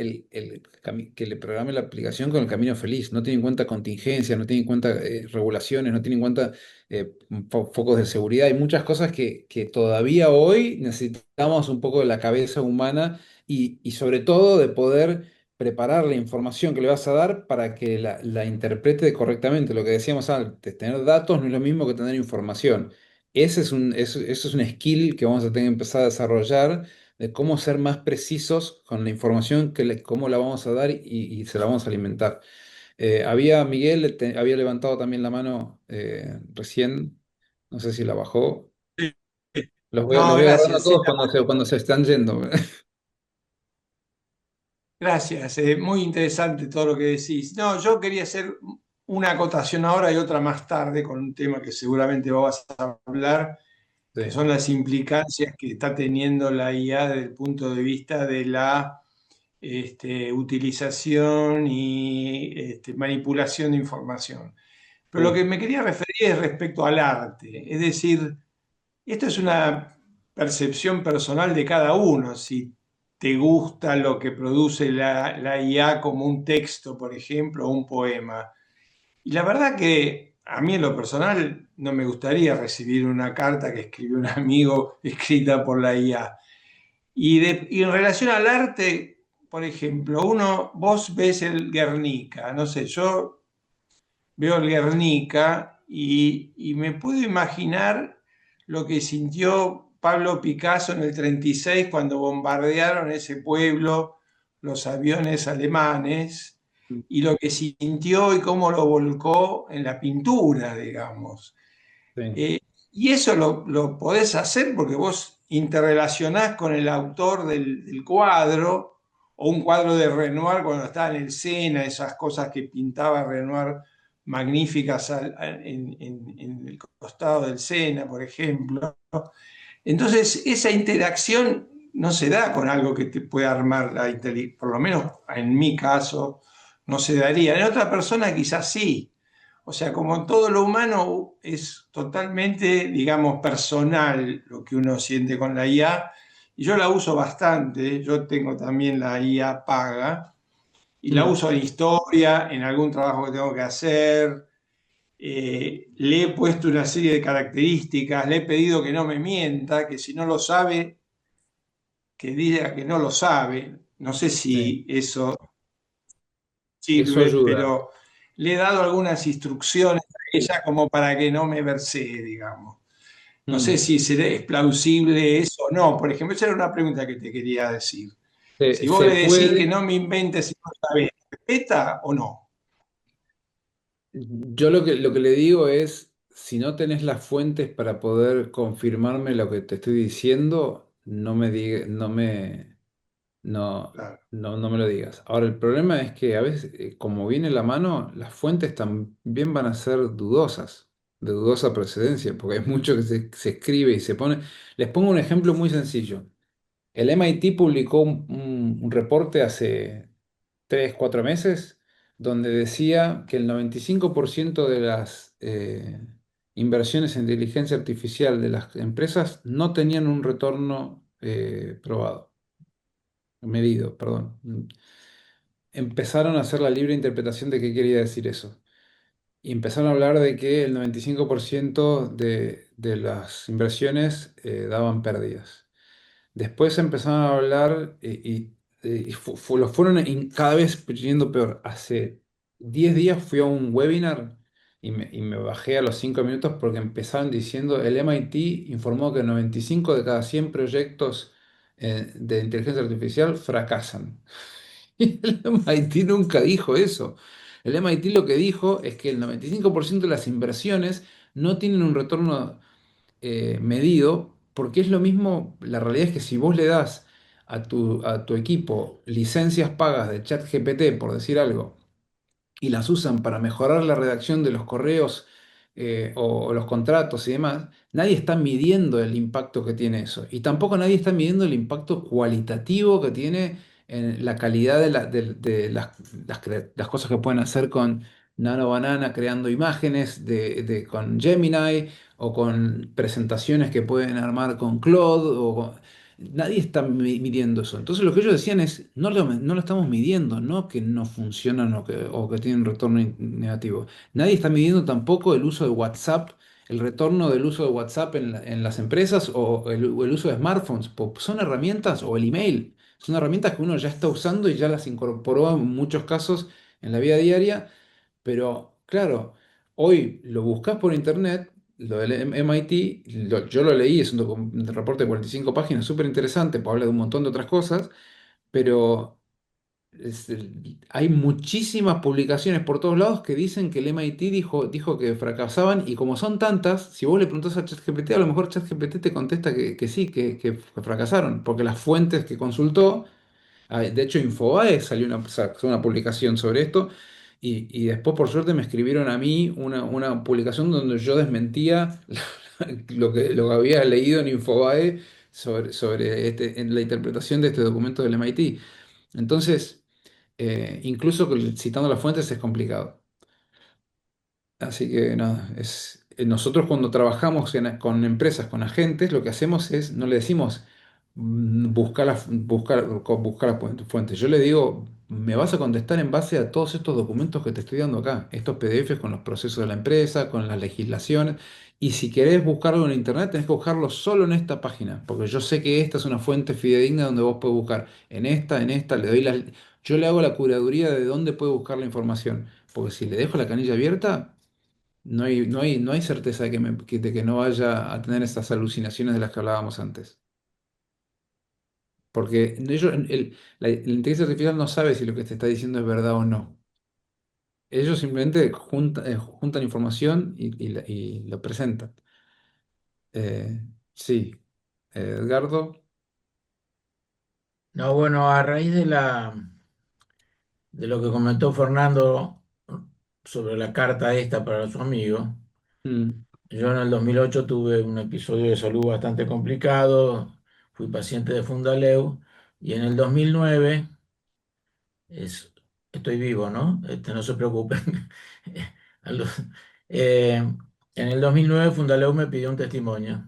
que le programe la aplicación con el camino feliz. No tiene en cuenta contingencias, no tiene en cuenta regulaciones, no tiene en cuenta focos de seguridad. Hay muchas cosas que todavía hoy necesitamos un poco de la cabeza humana y sobre todo de poder preparar la información que le vas a dar para que la interprete correctamente. Lo que decíamos antes, tener datos no es lo mismo que tener información. Eso es un skill que vamos a tener que empezar a desarrollar de cómo ser más precisos con la información, cómo la vamos a dar y se la vamos a alimentar. Miguel había levantado también la mano recién, no sé si la bajó. Los
No,
voy agarrando a
gracias.
todos cuando se están yendo.
Gracias, muy interesante todo lo que decís. No, yo quería hacer una acotación ahora y otra más tarde con un tema que seguramente vos vas a hablar, que
Sí,
son las implicancias que está teniendo la IA desde el punto de vista de la utilización y manipulación de información. Pero lo
uf,
que me quería referir es respecto al arte, es decir, esto es una percepción personal de cada uno, si te gusta lo que produce la IA como un texto, por ejemplo, o un poema. Y la verdad que a mí en lo personal no me gustaría recibir una carta que escribió un amigo escrita por la IA. Y en relación al arte, por ejemplo, vos ves el Guernica, no sé, yo veo el Guernica y me puedo imaginar lo que sintió Pablo Picasso en el 36 cuando bombardearon ese pueblo los aviones alemanes y lo que sintió y cómo lo volcó en la pintura, digamos.
sí,
Eh, y eso lo podés hacer porque vos interrelacionás con el autor del cuadro, o un cuadro de Renoir cuando estaba en el Sena, esas cosas que pintaba Renoir magníficas en el costado del Sena, por ejemplo. Entonces, esa interacción no se da con algo que te pueda armar la inteligencia, por lo menos en mi caso, no se daría. En otra persona quizás sí. O sea, como en todo lo humano es totalmente, digamos, personal lo que uno siente con la IA. Y yo la uso bastante. Yo tengo también la IA paga y la
mm,
uso en historia, en algún trabajo que tengo que hacer. Le he puesto una serie de características, le he pedido que no me mienta, que si no lo sabe, que diga que no lo sabe. No sé
sí.
si eso
Eso
sirve,
ayuda.
pero le he dado algunas instrucciones a ella como para que no me versee, digamos. No sé
Mm.
si es plausible eso o no. Por ejemplo, esa era una pregunta que te quería decir. Si vos
Se
le decís que
puede.
no me inventes si no sabés, ¿respeta o no?
Yo lo que le digo es, si no tenés las fuentes para poder confirmarme lo que te estoy diciendo, no me diga, no,
Claro.
no me lo digas. Ahora, el problema es que a veces, como viene la mano, las fuentes también van a ser dudosas, de dudosa procedencia, porque hay mucho que se escribe y se pone. Les pongo un ejemplo muy sencillo. El MIT publicó un reporte hace 3, 4 meses donde decía que el 95% de las inversiones en inteligencia artificial de las empresas no tenían un retorno probado, medido, perdón. Empezaron a hacer la libre interpretación de qué quería decir eso. Y empezaron a hablar de que el 95% de las inversiones daban pérdidas. Después empezaron a hablar lo fueron cada vez yendo peor. Hace 10 días fui a un webinar y me bajé a los 5 minutos porque empezaron diciendo el MIT informó que 95 de cada 100 proyectos de inteligencia artificial fracasan. Y el MIT nunca dijo eso. El MIT lo que dijo es que el 95% de las inversiones no tienen un retorno medido, porque es lo mismo, la realidad es que si vos le das a tu equipo licencias pagas de ChatGPT, por decir algo, y las usan para mejorar la redacción de los correos o los contratos y demás, nadie está midiendo el impacto que tiene eso. Y tampoco nadie está midiendo el impacto cualitativo que tiene en la calidad de las cosas que pueden hacer con Nano Banana, creando imágenes con Gemini o con presentaciones que pueden armar con Claude. Nadie está midiendo eso. Entonces lo que ellos decían es, no lo estamos midiendo, no que no funcionan o que tienen retorno negativo. Nadie está midiendo tampoco el uso de WhatsApp, el retorno del uso de WhatsApp en las empresas o el uso de smartphones. Son herramientas o el email. son herramientas que uno ya está usando y ya las incorporó en muchos casos en la vida diaria, pero claro, hoy lo buscas por internet, lo del MIT, yo lo leí, es un reporte de 45 páginas, súper interesante, pues habla de un montón de otras cosas, pero hay muchísimas publicaciones por todos lados que dicen que el MIT dijo que fracasaban y como son tantas, si vos le preguntás a ChatGPT, a lo mejor ChatGPT te contesta que sí, que fracasaron, porque las fuentes que consultó, de hecho Infobae sacó una publicación sobre esto y después por suerte me escribieron a mí una publicación donde yo desmentía lo que había leído en Infobae sobre en la interpretación de este documento del MIT. Entonces, incluso citando las fuentes es complicado. Así que nada, nosotros cuando trabajamos con empresas, con agentes, lo que hacemos es, no le decimos buscar las fuentes. Yo le digo, me vas a contestar en base a todos estos documentos que te estoy dando acá, estos PDFs con los procesos de la empresa, con las legislaciones. Y si querés buscarlo en internet, tenés que buscarlo solo en esta página, porque yo sé que esta es una fuente fidedigna donde vos podés buscar en esta, yo le hago la curaduría de dónde puede buscar la información. Porque si le dejo la canilla abierta, no hay certeza de que no vaya a tener esas alucinaciones de las que hablábamos antes. Porque la inteligencia artificial no sabe si lo que te está diciendo es verdad o no. Ellos simplemente juntan información y lo presentan. Eh, sí, Edgardo.
No, bueno, a raíz de lo que comentó Fernando sobre la carta esta para su amigo,
Mm,
yo en el 2008 tuve un episodio de salud bastante complicado, fui paciente de Fundaleu y en el 2009 es, estoy vivo, ¿no? No se preocupen. A los- eh, en el 2009 Fundaleu me pidió un testimonio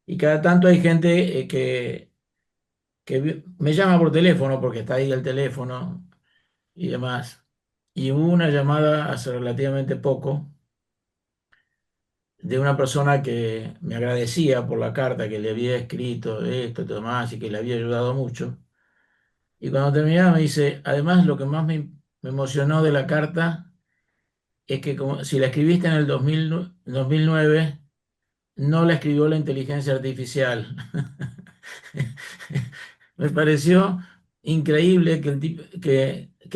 y cada tanto hay gente que me llama por teléfono porque está ahí el teléfono y demás. Y hubo una llamada hace relativamente poco de una persona que me agradecía por la carta que le había escrito, esto y todo más, y que le había ayudado mucho. Y cuando terminaba me dice, además lo que más me emocionó de la carta es que como, si la escribiste en el 2009, no la escribió la inteligencia artificial. Me pareció increíble que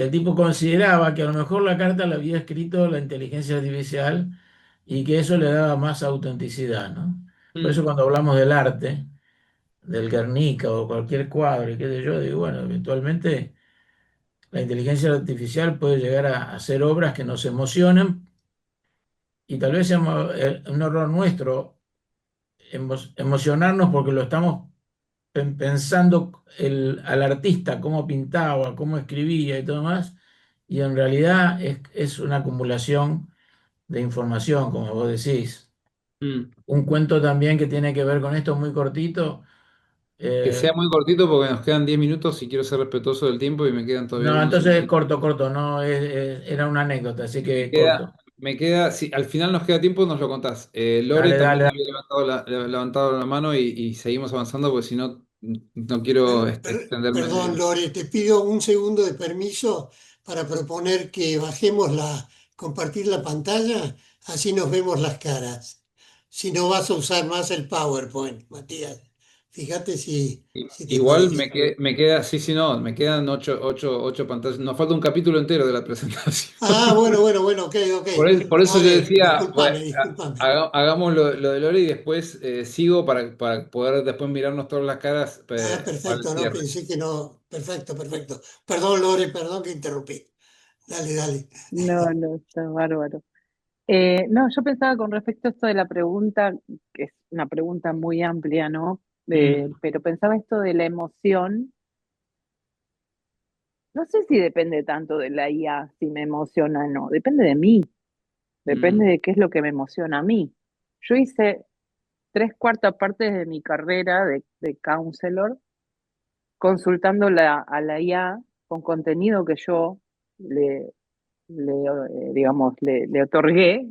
el tipo consideraba que a lo mejor la carta la había escrito la inteligencia artificial y que eso le daba más autenticidad, ¿no? Por eso
mm.
cuando hablamos del arte, del Guernica o cualquier cuadro y qué sé yo, digo, bueno, eventualmente la inteligencia artificial puede llegar a hacer obras que nos emocionen y tal vez sea un error nuestro emocionarnos porque lo estamos pensando al artista, cómo pintaba, cómo escribía y todo más, y en realidad es una acumulación de información, como vos decís.
Mm.
Un cuento también que tiene que ver con esto, muy cortito.
Que
eh,
sea muy cortito porque nos quedan 10 minutos y quiero ser respetuoso del tiempo y me quedan todavía
no,
algunos
entonces
segundos.
corto, corto, no, era una anécdota, así
Me
que
queda,
corto.
me queda, si al final nos queda tiempo, nos lo contás. Lore
Dale,
también
dale,
había levantado la mano y seguimos avanzando porque si no, no quiero extenderme.
Perdón, Lore, te pido un segundo de permiso para proponer que bajemos compartir la pantalla, así nos vemos las caras. Si no vas a usar más el PowerPoint, Matías, fíjate si te
Igual
parece.
me queda, sí, sí, no, me quedan ocho pantallas. Nos falta un capítulo entero de la presentación.
Ah, bueno, bueno, bueno, ok, ok.
Por eso yo
Lore,
decía, bueno,
discúlpame, discúlpame.
hagamos lo de Lore y después sigo para poder después mirarnos todas las caras
Ah,
para el
perfecto, no,
cierre.
pensé que no. Perfecto, perfecto. Perdón, Lore, perdón que interrumpí. Dale, dale.
No, no, está bárbaro. No, yo pensaba con respecto a esto de la pregunta, que es una pregunta muy amplia, ¿no?
Mm,
Pero pensaba esto de la emoción. No sé si depende tanto de la IA, si me emociona o no. Depende de mí, depende
mm,
de qué es lo que me emociona a mí. Yo hice tres cuartas partes de mi carrera de counselor consultando a la IA con contenido que yo le, digamos, le otorgué,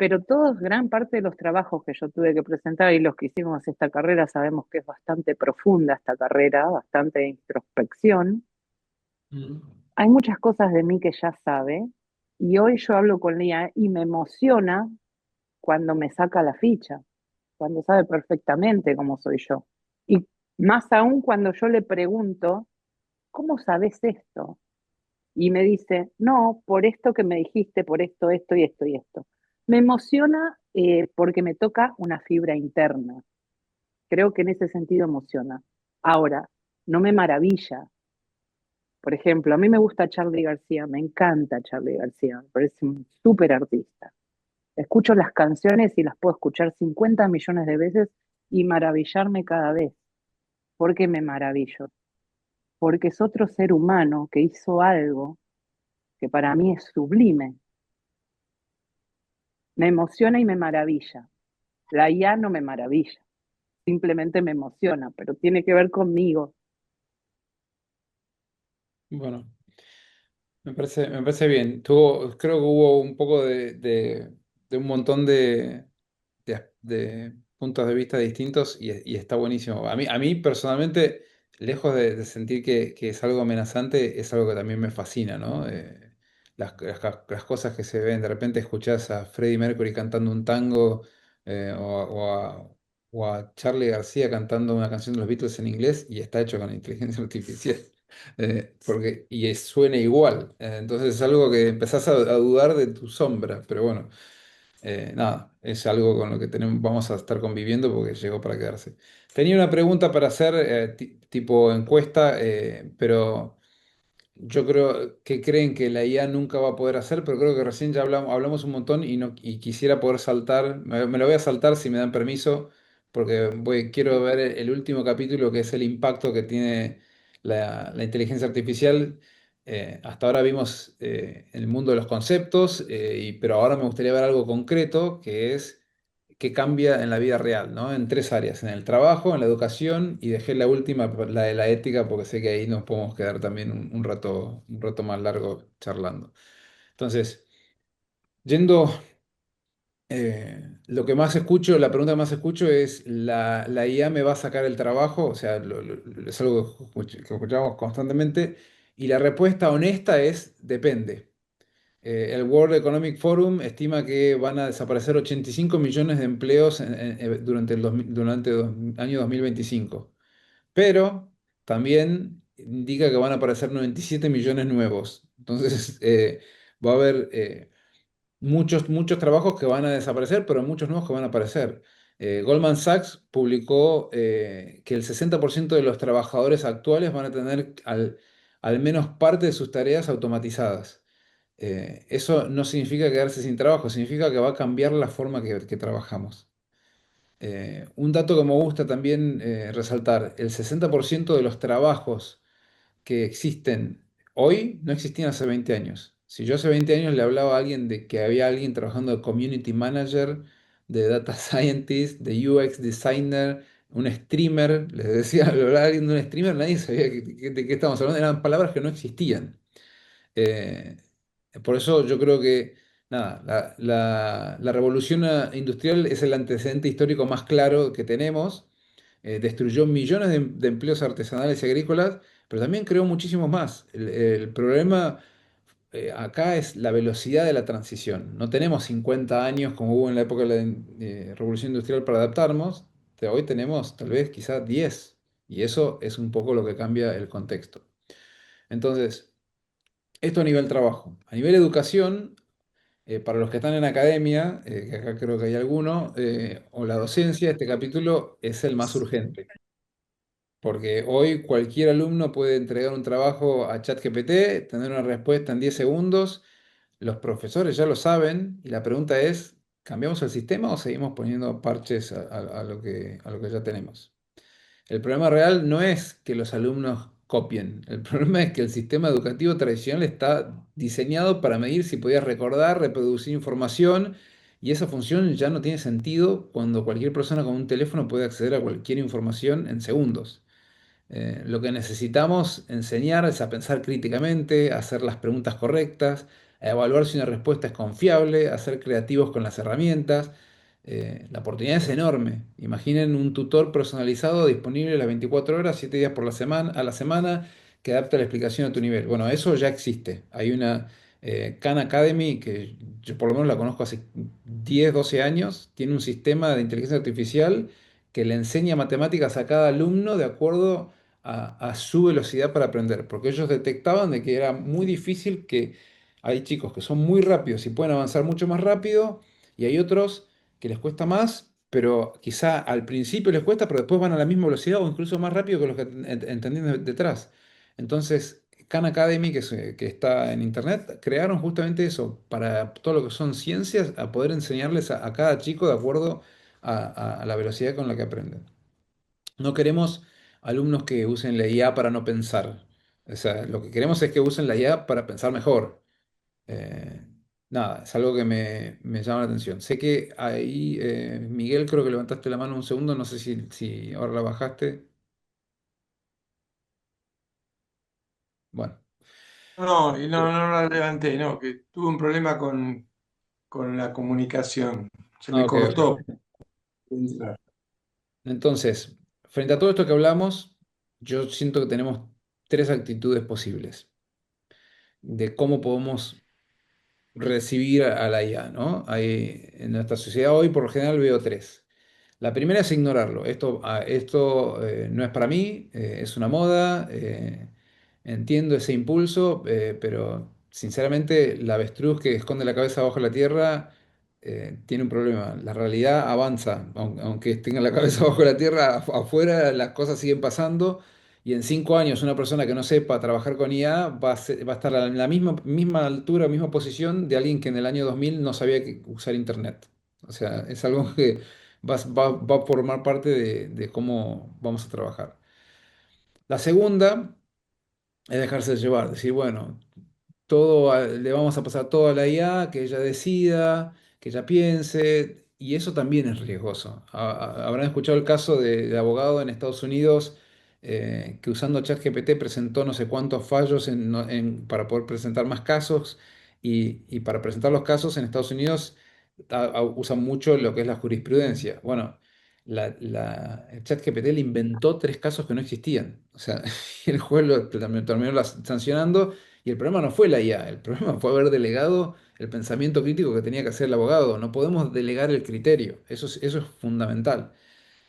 pero todos, gran parte de los trabajos que yo tuve que presentar y los que hicimos esta carrera, sabemos que es bastante profunda esta carrera, bastante introspección.
Mm.
Hay muchas cosas de mí que ya sabe, y hoy yo hablo con Lía y me emociona cuando me saca la ficha, cuando sabe perfectamente cómo soy yo. Y más aún cuando yo le pregunto, ¿cómo sabes esto? Y me dice, no, por esto que me dijiste, por esto, esto y esto y esto. Me emociona porque me toca una fibra interna. Creo que en ese sentido emociona. Ahora, no me maravilla. Por ejemplo, a mí me gusta Charly García, me encanta Charly García, me parece un súper artista. Escucho las canciones y las puedo escuchar 50 millones de veces y maravillarme cada vez. ¿Por qué me maravillo? Porque es otro ser humano que hizo algo que para mí es sublime. Me emociona y me maravilla. La IA no me maravilla, simplemente me emociona, pero tiene que ver conmigo.
Bueno, me parece bien. Creo que hubo un poco de un montón de puntos de vista distintos y está buenísimo. A mí personalmente, lejos de sentir que es algo amenazante, es algo que también me fascina, ¿no? Las cosas que se ven, de repente escuchás a Freddie Mercury cantando un tango o a Charly García cantando una canción de los Beatles en inglés y está hecho con inteligencia artificial. Suena igual. Entonces es algo que empezás a dudar de tu sombra, pero bueno. Nada, es algo con lo que vamos a estar conviviendo porque llegó para quedarse. Tenía una pregunta para hacer, tipo encuesta, pero yo creo que creen que la IA nunca va a poder hacer, pero creo que recién ya hablamos un montón y quisiera poder saltar, me lo voy a saltar si me dan permiso, porque quiero ver el último capítulo que es el impacto que tiene la inteligencia artificial. Hasta ahora vimos el mundo de los conceptos, pero ahora me gustaría ver algo concreto que es qué cambia en la vida real, ¿no? En tres áreas, en el trabajo, en la educación y dejé la última, la de la ética, porque sé que ahí nos podemos quedar también un rato más largo charlando. Entonces, yendo, lo que más escucho, la pregunta que más escucho es, ¿la IA me va a sacar el trabajo? O sea, es algo que escuchamos constantemente. Y la respuesta honesta es, depende. El World Economic Forum estima que van a desaparecer 85 millones de empleos durante el año 2025, pero también indica que van a aparecer 97 millones nuevos. Entonces, va a haber muchos trabajos que van a desaparecer, pero muchos nuevos que van a aparecer. Goldman Sachs publicó que el 60% de los trabajadores actuales van a tener al menos parte de sus tareas automatizadas. Eso no significa quedarse sin trabajo, significa que va a cambiar la forma que trabajamos. Un dato que me gusta también resaltar, el 60% de los trabajos que existen hoy no existían hace 20 años. Si yo hace 20 años le hablaba a alguien de que había alguien trabajando de community manager, de data scientist, de UX designer, un streamer, les decía, le hablaba a alguien de un streamer, nadie sabía de qué estábamos hablando, eran palabras que no existían. Eh, por eso yo creo que nada, la revolución industrial es el antecedente histórico más claro que tenemos. Destruyó millones de empleos artesanales y agrícolas, pero también creó muchísimos más. El problema acá es la velocidad de la transición. No tenemos 50 años como hubo en la época de la revolución industrial para adaptarnos. Hoy tenemos tal vez quizás 10 y eso es un poco lo que cambia el contexto. Entonces, esto a nivel trabajo. A nivel educación, para los que están en academia, que acá creo que hay alguno, o la docencia, este capítulo es el más urgente. Porque hoy cualquier alumno puede entregar un trabajo a ChatGPT, tener una respuesta en 10 segundos. Los profesores ya lo saben y la pregunta es, ¿cambiamos el sistema o seguimos poniendo parches a lo que ya tenemos? El problema real no es que los alumnos copien, el problema es que el sistema educativo tradicional está diseñado para medir si podías recordar, reproducir información, y esa función ya no tiene sentido cuando cualquier persona con un teléfono puede acceder a cualquier información en segundos. Lo que necesitamos enseñar es a pensar críticamente, a hacer las preguntas correctas, a evaluar si una respuesta es confiable, a ser creativos con las herramientas. La oportunidad es enorme. Imaginen un tutor personalizado disponible las 24 horas, 7 días por la semana, a la semana, que adapta la explicación a tu nivel. Bueno, eso ya existe. Hay una Khan Academy que yo por lo menos la conozco hace 10, 12 años. Tiene un sistema de inteligencia artificial que le enseña matemáticas a cada alumno de acuerdo a su velocidad para aprender, porque ellos detectaban de que era muy difícil que hay chicos que son muy rápidos y pueden avanzar mucho más rápido, y hay otros que les cuesta más, pero quizá al principio les cuesta, pero después van a la misma velocidad o incluso más rápido que los que entendían detrás. Entonces, Khan Academy, que está en internet, crearon justamente eso, para todo lo que son ciencias, a poder enseñarles a cada chico de acuerdo a la velocidad con la que aprenden. No queremos alumnos que usen la IA para no pensar. O sea, lo que queremos es que usen la IA para pensar mejor. Eh, Nada, es algo que me llama la atención. Sé que ahí, Miguel, creo que levantaste la mano un segundo, no sé si ahora la bajaste. Bueno,
No, y no la levanté, no, que tuve un problema con la comunicación. Se me
ok,
cortó.
ok. Entonces, frente a todo esto que hablamos, yo siento que tenemos tres actitudes posibles de cómo podemos recibir a la IA, ¿no? En nuestra sociedad hoy, por lo general, veo tres. La primera es ignorarlo. Esto no es para mí, es una moda, entiendo ese impulso, pero sinceramente la avestruz que esconde la cabeza bajo la tierra tiene un problema. La realidad avanza, aunque tenga la cabeza bajo la tierra, afuera las cosas siguen pasando. Y en 5 años una persona que no sepa trabajar con IA va a estar en la misma altura, misma posición de alguien que en el año 2000 no sabía usar Internet. O sea, es algo que va a formar parte de cómo vamos a trabajar. La segunda es dejarse llevar, decir, bueno, le vamos a pasar todo a la IA, que ella decida, que ella piense, y eso también es riesgoso. Habrán escuchado el caso de abogado en Estados Unidos que usando ChatGPT presentó no sé cuántos fallos para poder presentar más casos, y para presentar los casos en Estados Unidos usan mucho lo que es la jurisprudencia. Bueno, el ChatGPT le inventó 3 casos que no existían. O sea, y el juez terminó sancionando. Y el problema no fue la IA, el problema fue haber delegado el pensamiento crítico que tenía que hacer el abogado. No podemos delegar el criterio, eso es fundamental.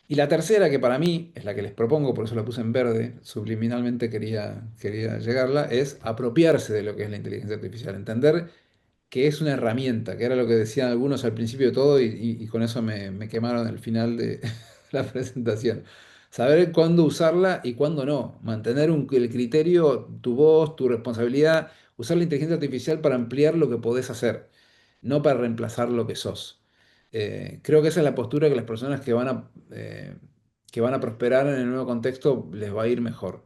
Y la tercera, que para mí es la que les propongo, por eso la puse en verde, subliminalmente quería llegarla, es apropiarse de lo que es la inteligencia artificial, entender que es una herramienta, que era lo que decían algunos al principio de todo, y con eso me quemaron el final de la presentación. Saber cuándo usarla y cuándo no. Mantener el criterio, tu voz, tu responsabilidad. Usar la inteligencia artificial para ampliar lo que podés hacer, no para reemplazar lo que sos. Creo que esa es la postura que las personas que van a prosperar en el nuevo contexto les va a ir mejor.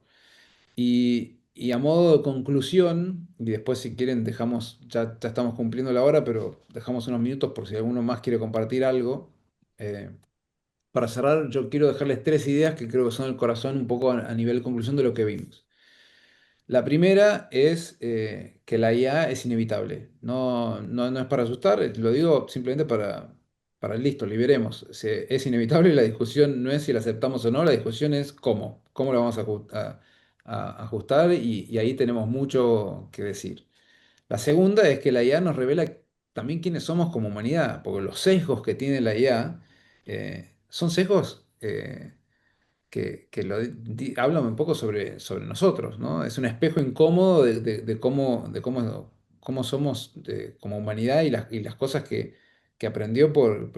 Y a modo de conclusión, y después si quieren dejamos, ya estamos cumpliendo la hora, pero dejamos unos minutos por si alguno más quiere compartir algo. Eh, para cerrar, yo quiero dejarles 3 ideas que creo que son el corazón un poco a nivel conclusión de lo que vimos. La primera es que la IA es inevitable. No es para asustar, lo digo simplemente para listo, liberemos. Es inevitable, la discusión no es si la aceptamos o no, la discusión es cómo la vamos a ajustar, y ahí tenemos mucho que decir. La segunda es que la IA nos revela también quiénes somos como humanidad, porque los sesgos que tiene la IA son sesgos que hablan un poco sobre nosotros, ¿no? Es un espejo incómodo de cómo somos como humanidad, y las cosas que aprendió por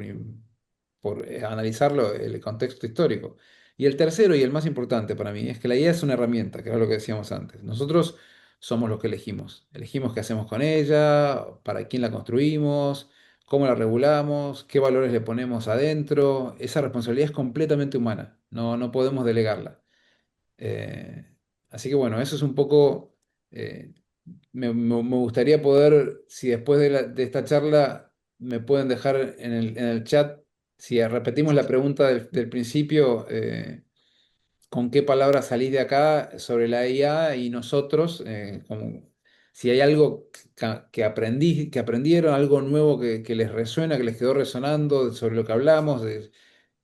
analizar el contexto histórico. Y el tercero y el más importante para mí es que la IA es una herramienta, que era lo que decíamos antes. Nosotros somos los que elegimos qué hacemos con ella, para quién la construimos, cómo la regulamos, qué valores le ponemos adentro. Esa responsabilidad es completamente humana, no podemos delegarla. Eh, Así que bueno, eso es un poco, eh, me gustaría poder, si después de esta charla me pueden dejar en el chat, si repetimos la pregunta del principio, con qué palabras salís de acá sobre la IA y nosotros, si hay algo que aprendieron, algo nuevo que les resuena, que les quedó resonando sobre lo que hablamos.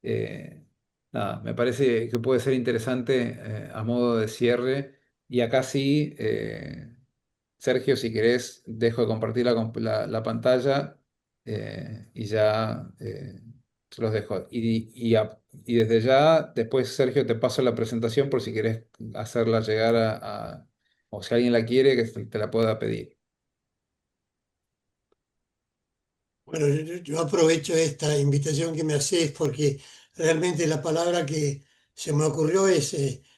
Eh, Nada, me parece que puede ser interesante a modo de cierre. Y acá sí, Sergio, si querés, dejo de compartir la pantalla y ya se los dejo. Y desde ya, después, Sergio, te paso la presentación por si querés hacerla llegar o si alguien la quiere, que te la pueda pedir.
Bueno, yo aprovecho esta invitación que me haces porque realmente la palabra que se me ocurrió es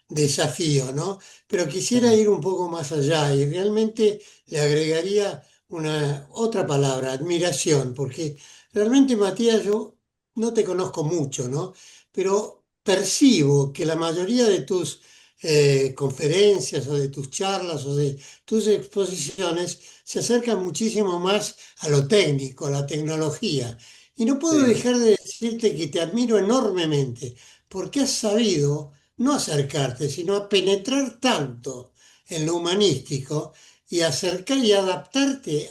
desafío, ¿no? Pero quisiera ir un poco más allá y realmente le agregaría una otra palabra, admiración, porque realmente, Matías, yo no te conozco mucho, ¿no? Pero percibo que la mayoría de tus conferencias o de tus charlas o de tus exposiciones se acercan muchísimo más a lo técnico, a la tecnología. Y no puedo
Sí.
dejar de decirte que te admiro enormemente, porque has sabido no acercarte, sino a penetrar tanto en lo humanístico y acercar y adaptarte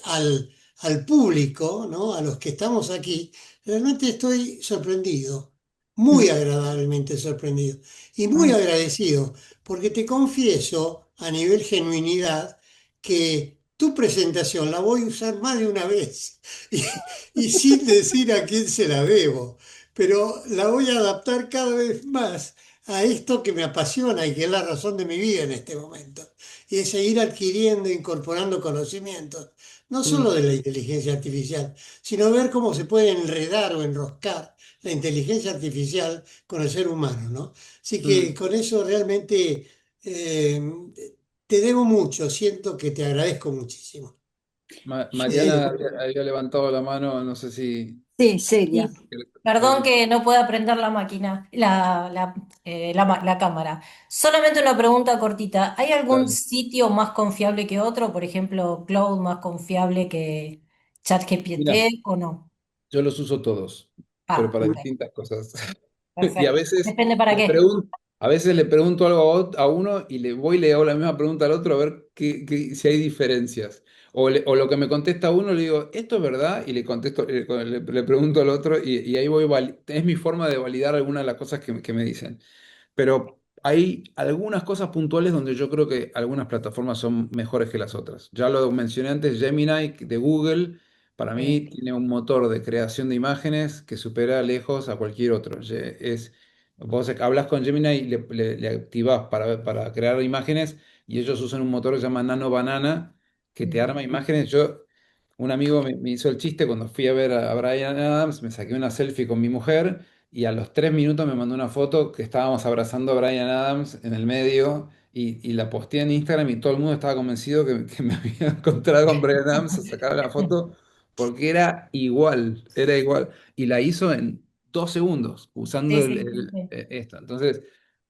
al público, ¿no? A los que estamos aquí. Realmente estoy sorprendido, muy agradablemente sorprendido y muy
Ay,
agradecido, porque te confieso a nivel genuinidad que tu presentación la voy a usar más de una vez y, y sin decir a quién se la debo, pero la voy a adaptar cada vez más a esto que me apasiona y que es la razón de mi vida en este momento, y es seguir adquiriendo e incorporando conocimientos, no solo
Mm,
de la inteligencia artificial, sino ver cómo se puede enredar o enroscar la inteligencia artificial con el ser humano, ¿no? Así que
mm.
con eso realmente eh, te debo mucho, siento que te agradezco muchísimo.
Mariana había levantado la mano, no sé si...
Sí, Celia. Perdón
Adelante.
que no pueda prender la máquina, la cámara. Solamente una pregunta cortita. ¿Hay algún
Dale.
sitio más confiable que otro? Por ejemplo, Cloud más confiable que
Mira,
ChatGPT o no?
yo los uso todos, pero
Ah,
para
ok,
distintas cosas. Y
perfecto. Depende para qué.
a veces le pregunto algo a uno y le voy y le hago la misma pregunta al otro a ver si hay diferencias. O lo que me contesta uno le digo, ¿esto es verdad? Y le contesto, le pregunto al otro y ahí voy, es mi forma de validar algunas de las cosas que me dicen. Pero hay algunas cosas puntuales donde yo creo que algunas plataformas son mejores que las otras. Ya lo mencioné antes, Gemini de Google, para mí
Sí.
tiene un motor de creación de imágenes que supera lejos a cualquier otro. Vos hablas con Gemini y le activás para crear imágenes y ellos usan un motor que se llama Nano Banana que te arma imágenes. Un amigo me hizo el chiste cuando fui a ver a Bryan Adams, me saqué una selfie con mi mujer y a los 3 minutos me mandó una foto que estábamos abrazando a Bryan Adams en el medio y la posteé en Instagram y todo el mundo estaba convencido que me había encontrado con Bryan Adams a sacar la foto porque era igual, era igual. Y la hizo en 2 segundos usando
Sí, sí, sí, sí.
esto. Entonces,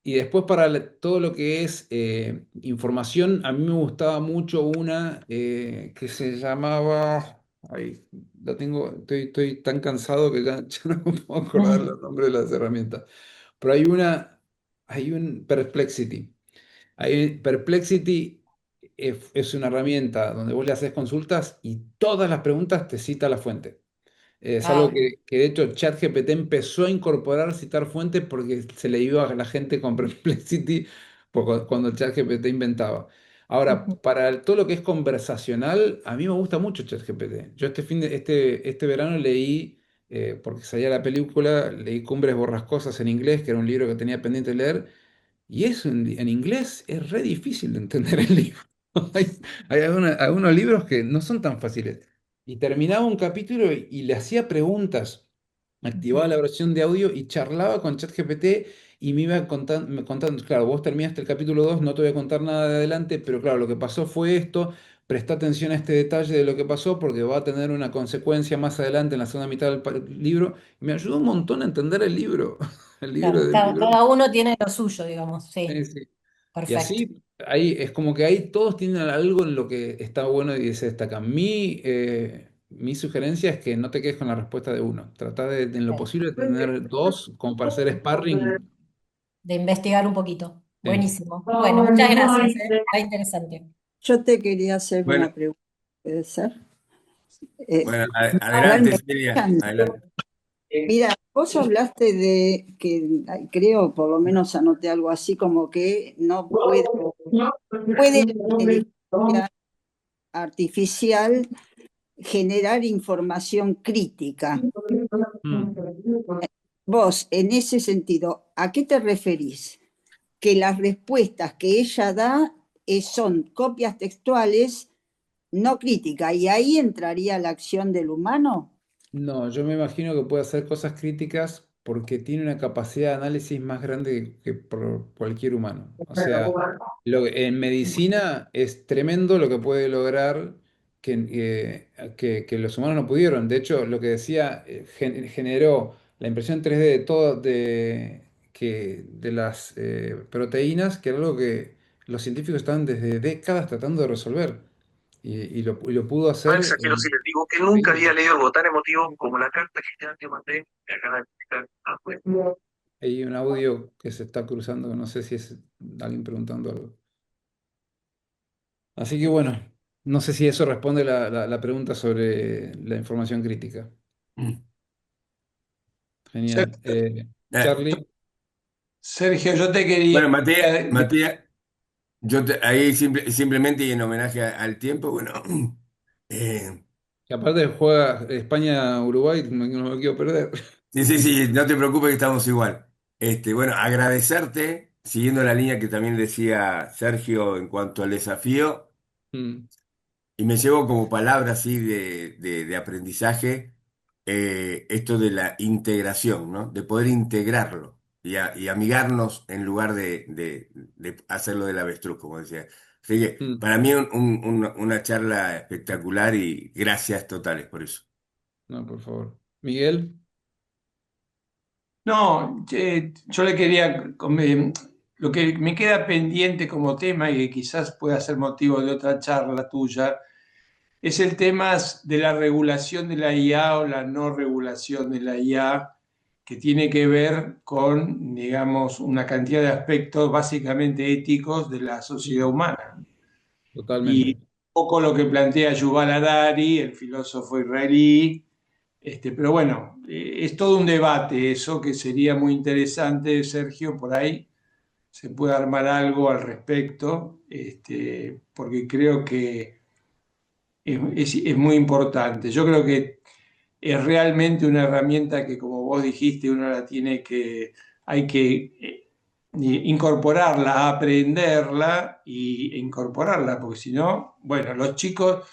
y después para todo lo que es información, a mí me gustaba mucho una que se llamaba... Ay, la tengo, estoy tan cansado que ya, ya no me puedo acordar los nombres de las herramientas. Pero hay un Perplexity. Perplexity es una herramienta donde vos le haces consultas y todas las preguntas te cita la fuente. Es algo
Ah,
que de hecho ChatGPT empezó a incorporar citar fuentes porque se le iba a la gente con Perplexity cuando ChatGPT inventaba. Ahora,
ujú,
para todo lo que es conversacional, a mí me gusta mucho ChatGPT. Yo este verano leí, porque salía la película, leí Cumbres Borrascosas en inglés, que era un libro que tenía pendiente de leer, y eso en inglés es re difícil de entender el libro. Hay, hay algunos libros que no son tan fáciles. Y terminaba un capítulo y le hacía preguntas, activaba
ujú.
la versión de audio y charlaba con ChatGPT y me contando, claro, vos terminaste el capítulo 2, no te voy a contar nada de adelante, pero claro, lo que pasó fue esto, presta atención a este detalle de lo que pasó porque va a tener una consecuencia más adelante en la segunda mitad del libro. Me ayudó un montón a entender el libro, el libro
Claro,
del
cada,
libro.
cada uno tiene lo suyo, digamos. Sí,
Sí. Y
perfecto.
así, ahí es como que ahí todos tienen algo en lo que está bueno y se destaca. Mi sugerencia es que no te quedes con la respuesta de uno. Trata en lo
Sí.
posible de tener dos como para hacer sparring.
De investigar un poquito.
Sí.
Buenísimo. Bueno, muchas gracias, ¿eh? Está interesante.
Yo te quería hacer
Bueno,
una pregunta, ¿puede ser?
bueno,
Igual
adelante,
me
Celia,
escuchan.
adelante.
Mira, vos hablaste de que, creo, por lo menos anoté algo así como que no puede la inteligencia artificial generar información crítica. Vos, en ese sentido, ¿a qué te referís? Que las respuestas que ella da son copias textuales, no críticas, y ahí entraría la acción del humano.
No, yo me imagino que puede hacer cosas críticas porque tiene una capacidad de análisis más grande que por cualquier humano. O sea, en medicina es tremendo lo que puede lograr que los humanos no pudieron. De hecho, lo que decía, generó la impresión 3D de todo, de las proteínas, que era algo que los científicos estaban desde décadas tratando de resolver. Y lo pudo hacer.
Exagero si les digo que nunca había leído algo tan emotivo como la carta que ya te mandé. Me acaba de explicar. Ah, pues.
Hay un audio que se está cruzando, que no sé si es alguien preguntando algo. Así que bueno, no sé si eso responde la pregunta sobre la información crítica. Genial. Charlie,
Sergio, yo te quería...
Bueno, Matías, ahí simplemente y en homenaje al tiempo, bueno, eh,
que aparte juega España-Uruguay, no me quiero perder.
sí, no te preocupes que estamos igual. Bueno, agradecerte, siguiendo la línea que también decía Sergio en cuanto al desafío.
Mm,
Y me llevo como palabra así de aprendizaje esto de la integración, ¿no? De poder integrarlo y amigarnos en lugar de hacerlo del avestruz, como decía. Así que
mm.
para mí una charla espectacular y gracias totales por eso.
No, por favor. Miguel,
No, yo le quería, lo que me queda pendiente como tema y que quizás pueda ser motivo de otra charla tuya, es el tema de la regulación de la IA o la no regulación de la IA, que tiene que ver con, digamos, una cantidad de aspectos básicamente éticos de la sociedad humana. Y
totalmente.
un poco lo que plantea Yuval Harari, el filósofo israelí, pero bueno, es todo un debate eso que sería muy interesante, Sergio, por ahí se puede armar algo al respecto, porque creo que es muy importante. Yo creo que es realmente una herramienta que, como vos dijiste, uno la tiene que, hay que incorporarla, aprenderla e incorporarla, porque si no, bueno, los chicos,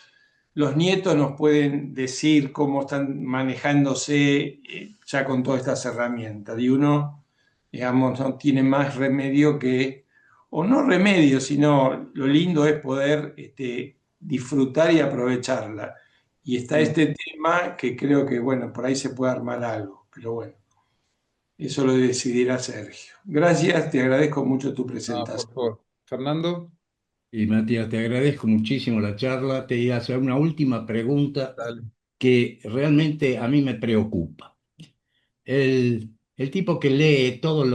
los nietos nos pueden decir cómo están manejándose ya con todas estas herramientas. Y uno, digamos, no tiene más remedio que, o no remedio, sino lo lindo es poder disfrutar y aprovecharla. Y está
Mm.
este tema que creo que, bueno, por ahí se puede armar algo, pero bueno, eso lo decidirá Sergio. Gracias, te agradezco mucho tu
No, por
presentación.
favor. Fernando,
Y Matías, te agradezco muchísimo la charla. Te iba a hacer una última pregunta
dale.
que realmente a mí me preocupa. El tipo que lee todos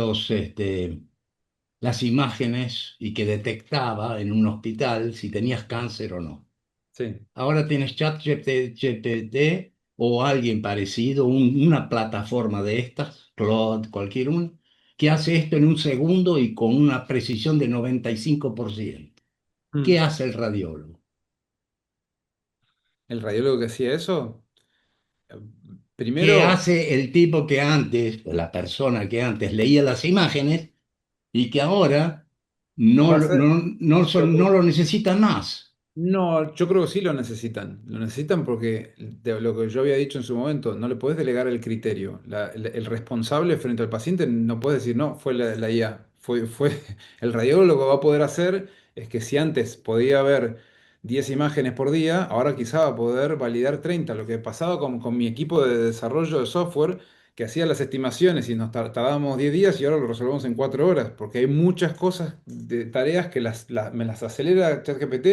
las imágenes y que detectaba en un hospital si tenías cáncer o no.
Sí.
Ahora tienes ChatGPT o alguien parecido, una plataforma de estas, Claude, cualquier uno, que hace esto en un segundo y con una precisión de 95%. ¿Qué
Mm.
hace el radiólogo?
¿El radiólogo que hacía eso? Eh,
¿Qué
Primero,
hace el tipo que antes, o la persona que antes leía las imágenes y que ahora no,
va a ser.
no lo necesita más?
No, yo creo que sí lo necesitan. Lo necesitan porque de lo que yo había dicho en su momento, no le puedes delegar el criterio. El responsable frente al paciente no puede decir, no, fue la IA. El radiólogo va a poder hacer es que si antes podía ver 10 imágenes por día, ahora quizá va a poder validar 30. Lo que pasaba con mi equipo de desarrollo de software, que hacía las estimaciones y nos tardábamos 10 días y ahora lo resolvemos en 4 horas, porque hay muchas cosas de tareas que me las acelera ChatGPT,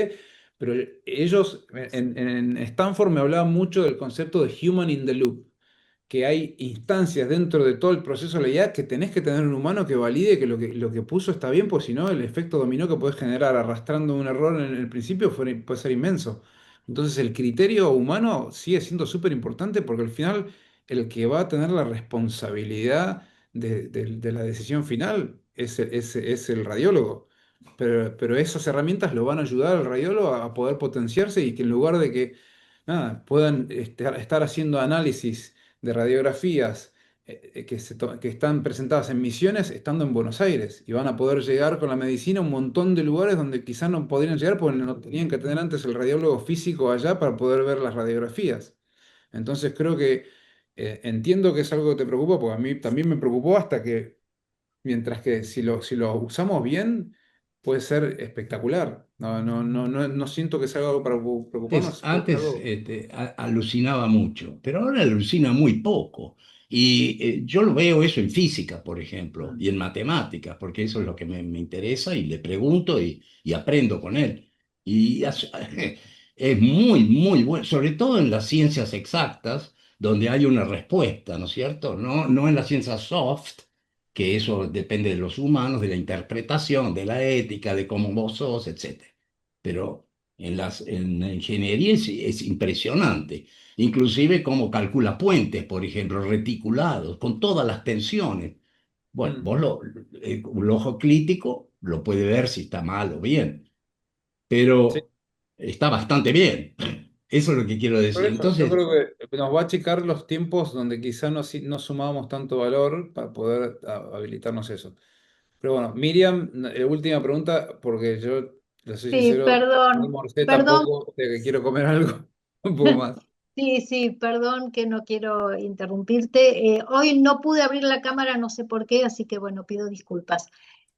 pero ellos en Stanford me hablaban mucho del concepto de human in the loop, que hay instancias dentro de todo el proceso de la IA que tenés que tener un humano que valide que lo que puso está bien, pues si no, el efecto dominó que puedes generar arrastrando un error en el principio puede ser inmenso. Entonces el criterio humano sigue siendo súper importante porque al final el que va a tener la responsabilidad de la decisión final es el radiólogo. Pero esas herramientas lo van a ayudar al radiólogo a poder potenciarse y que en lugar de que nada, puedan estar haciendo análisis de radiografías que están presentadas en Misiones estando en Buenos Aires y van a poder llegar con la medicina a un montón de lugares donde quizás no podrían llegar porque no tenían que tener antes el radiólogo físico allá para poder ver las radiografías. Entonces creo que entiendo que es algo que te preocupa, porque a mí también me preocupó hasta que, mientras que si lo usamos bien, puede ser espectacular. No siento que sea algo para preocuparnos, creo que es
Antes
algo...
alucinaba mucho, pero ahora alucina muy poco. Y yo lo veo eso en física, por ejemplo, y en matemáticas, porque eso es lo que me interesa y le pregunto y aprendo con él. Y es muy, muy bueno, sobre todo en las ciencias exactas, donde hay una respuesta, ¿no es cierto? No en las ciencias soft, que eso depende de los humanos, de la interpretación, de la ética, de cómo vos sos, etc. Pero en la ingeniería es impresionante. Inclusive cómo calcula puentes, por ejemplo, reticulados, con todas las tensiones. Bueno,
Mm.
vos un ojo crítico lo puede ver si está mal o bien,
Sí,
pero está bastante bien. Eso es lo que quiero
por
decir.
eso yo
Entonces,
creo que nos va a achicar los tiempos donde quizá no sumábamos tanto valor para poder habilitarnos eso. Pero bueno, Miriam, última pregunta, porque yo, le soy
Sí,
sincero, no
perdón,
almorcé
perdón,
tampoco, o sea que quiero comer algo un poco más.
sí, sí, perdón que no quiero interrumpirte. Hoy no pude abrir la cámara, no sé por qué, así que bueno, pido disculpas.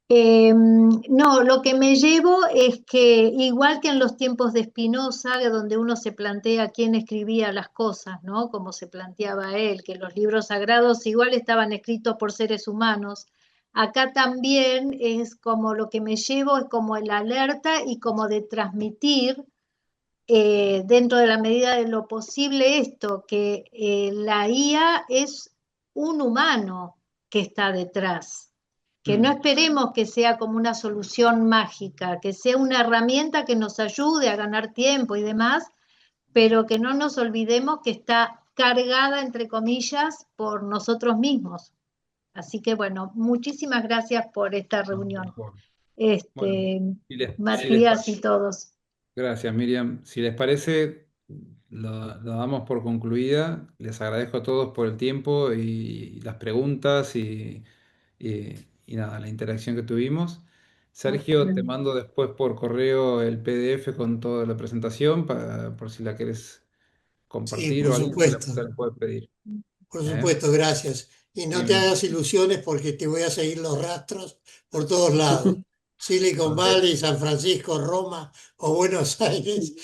No, lo que me llevo es que igual que en los tiempos de Spinoza, donde uno se plantea quién escribía las cosas, ¿no? Como se planteaba él, que los libros sagrados igual estaban escritos por seres humanos. Acá también es como lo que me llevo, es como el alerta y como de transmitir dentro de la medida de lo posible esto, que la IA es un humano que está detrás, que no
Mm.
esperemos que sea como una solución mágica, que sea una herramienta que nos ayude a ganar tiempo y demás, pero que no nos olvidemos que está cargada, entre comillas, por nosotros mismos. Así que bueno, muchísimas gracias por esta
No, por
reunión,
favor. Bueno,
este,
si les
Matías y todos.
gracias, Miriam. Si les parece, lo damos por concluida. Les agradezco a todos por el tiempo y las preguntas y nada, la interacción que tuvimos. Sergio, te mando después por correo el PDF con toda la presentación por si la querés
Sí,
compartir o alguien te
supuesto,
la puede pedir.
por
¿Eh?
supuesto, gracias. Y no
Y
te
me-
hagas ilusiones porque te voy a seguir los rastros por todos lados. Silicon
ok.
Valley, San Francisco, Roma o Buenos Aires,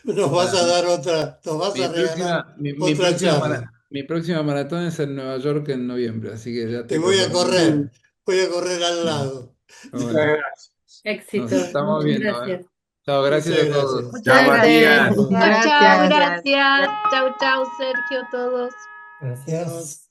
nos vas a
Nada,
dar otra, nos vas a regalar otra charla.
mi próxima maratón es en Nueva York en noviembre, así que ya
Te
te comprometo.
voy a correr al
Mm.
lado.
Muchas
Bueno,
gracias.
nos
Éxito,
estamos
muchas
viendo, ¿eh?
gracias.
Chao, gracias
Muchas
a
gracias.
todos.
Chao,
Suerte.
Matías.
Chao, chao,
Gracias.
gracias. Chao, chao, Sergio, todos.
Gracias.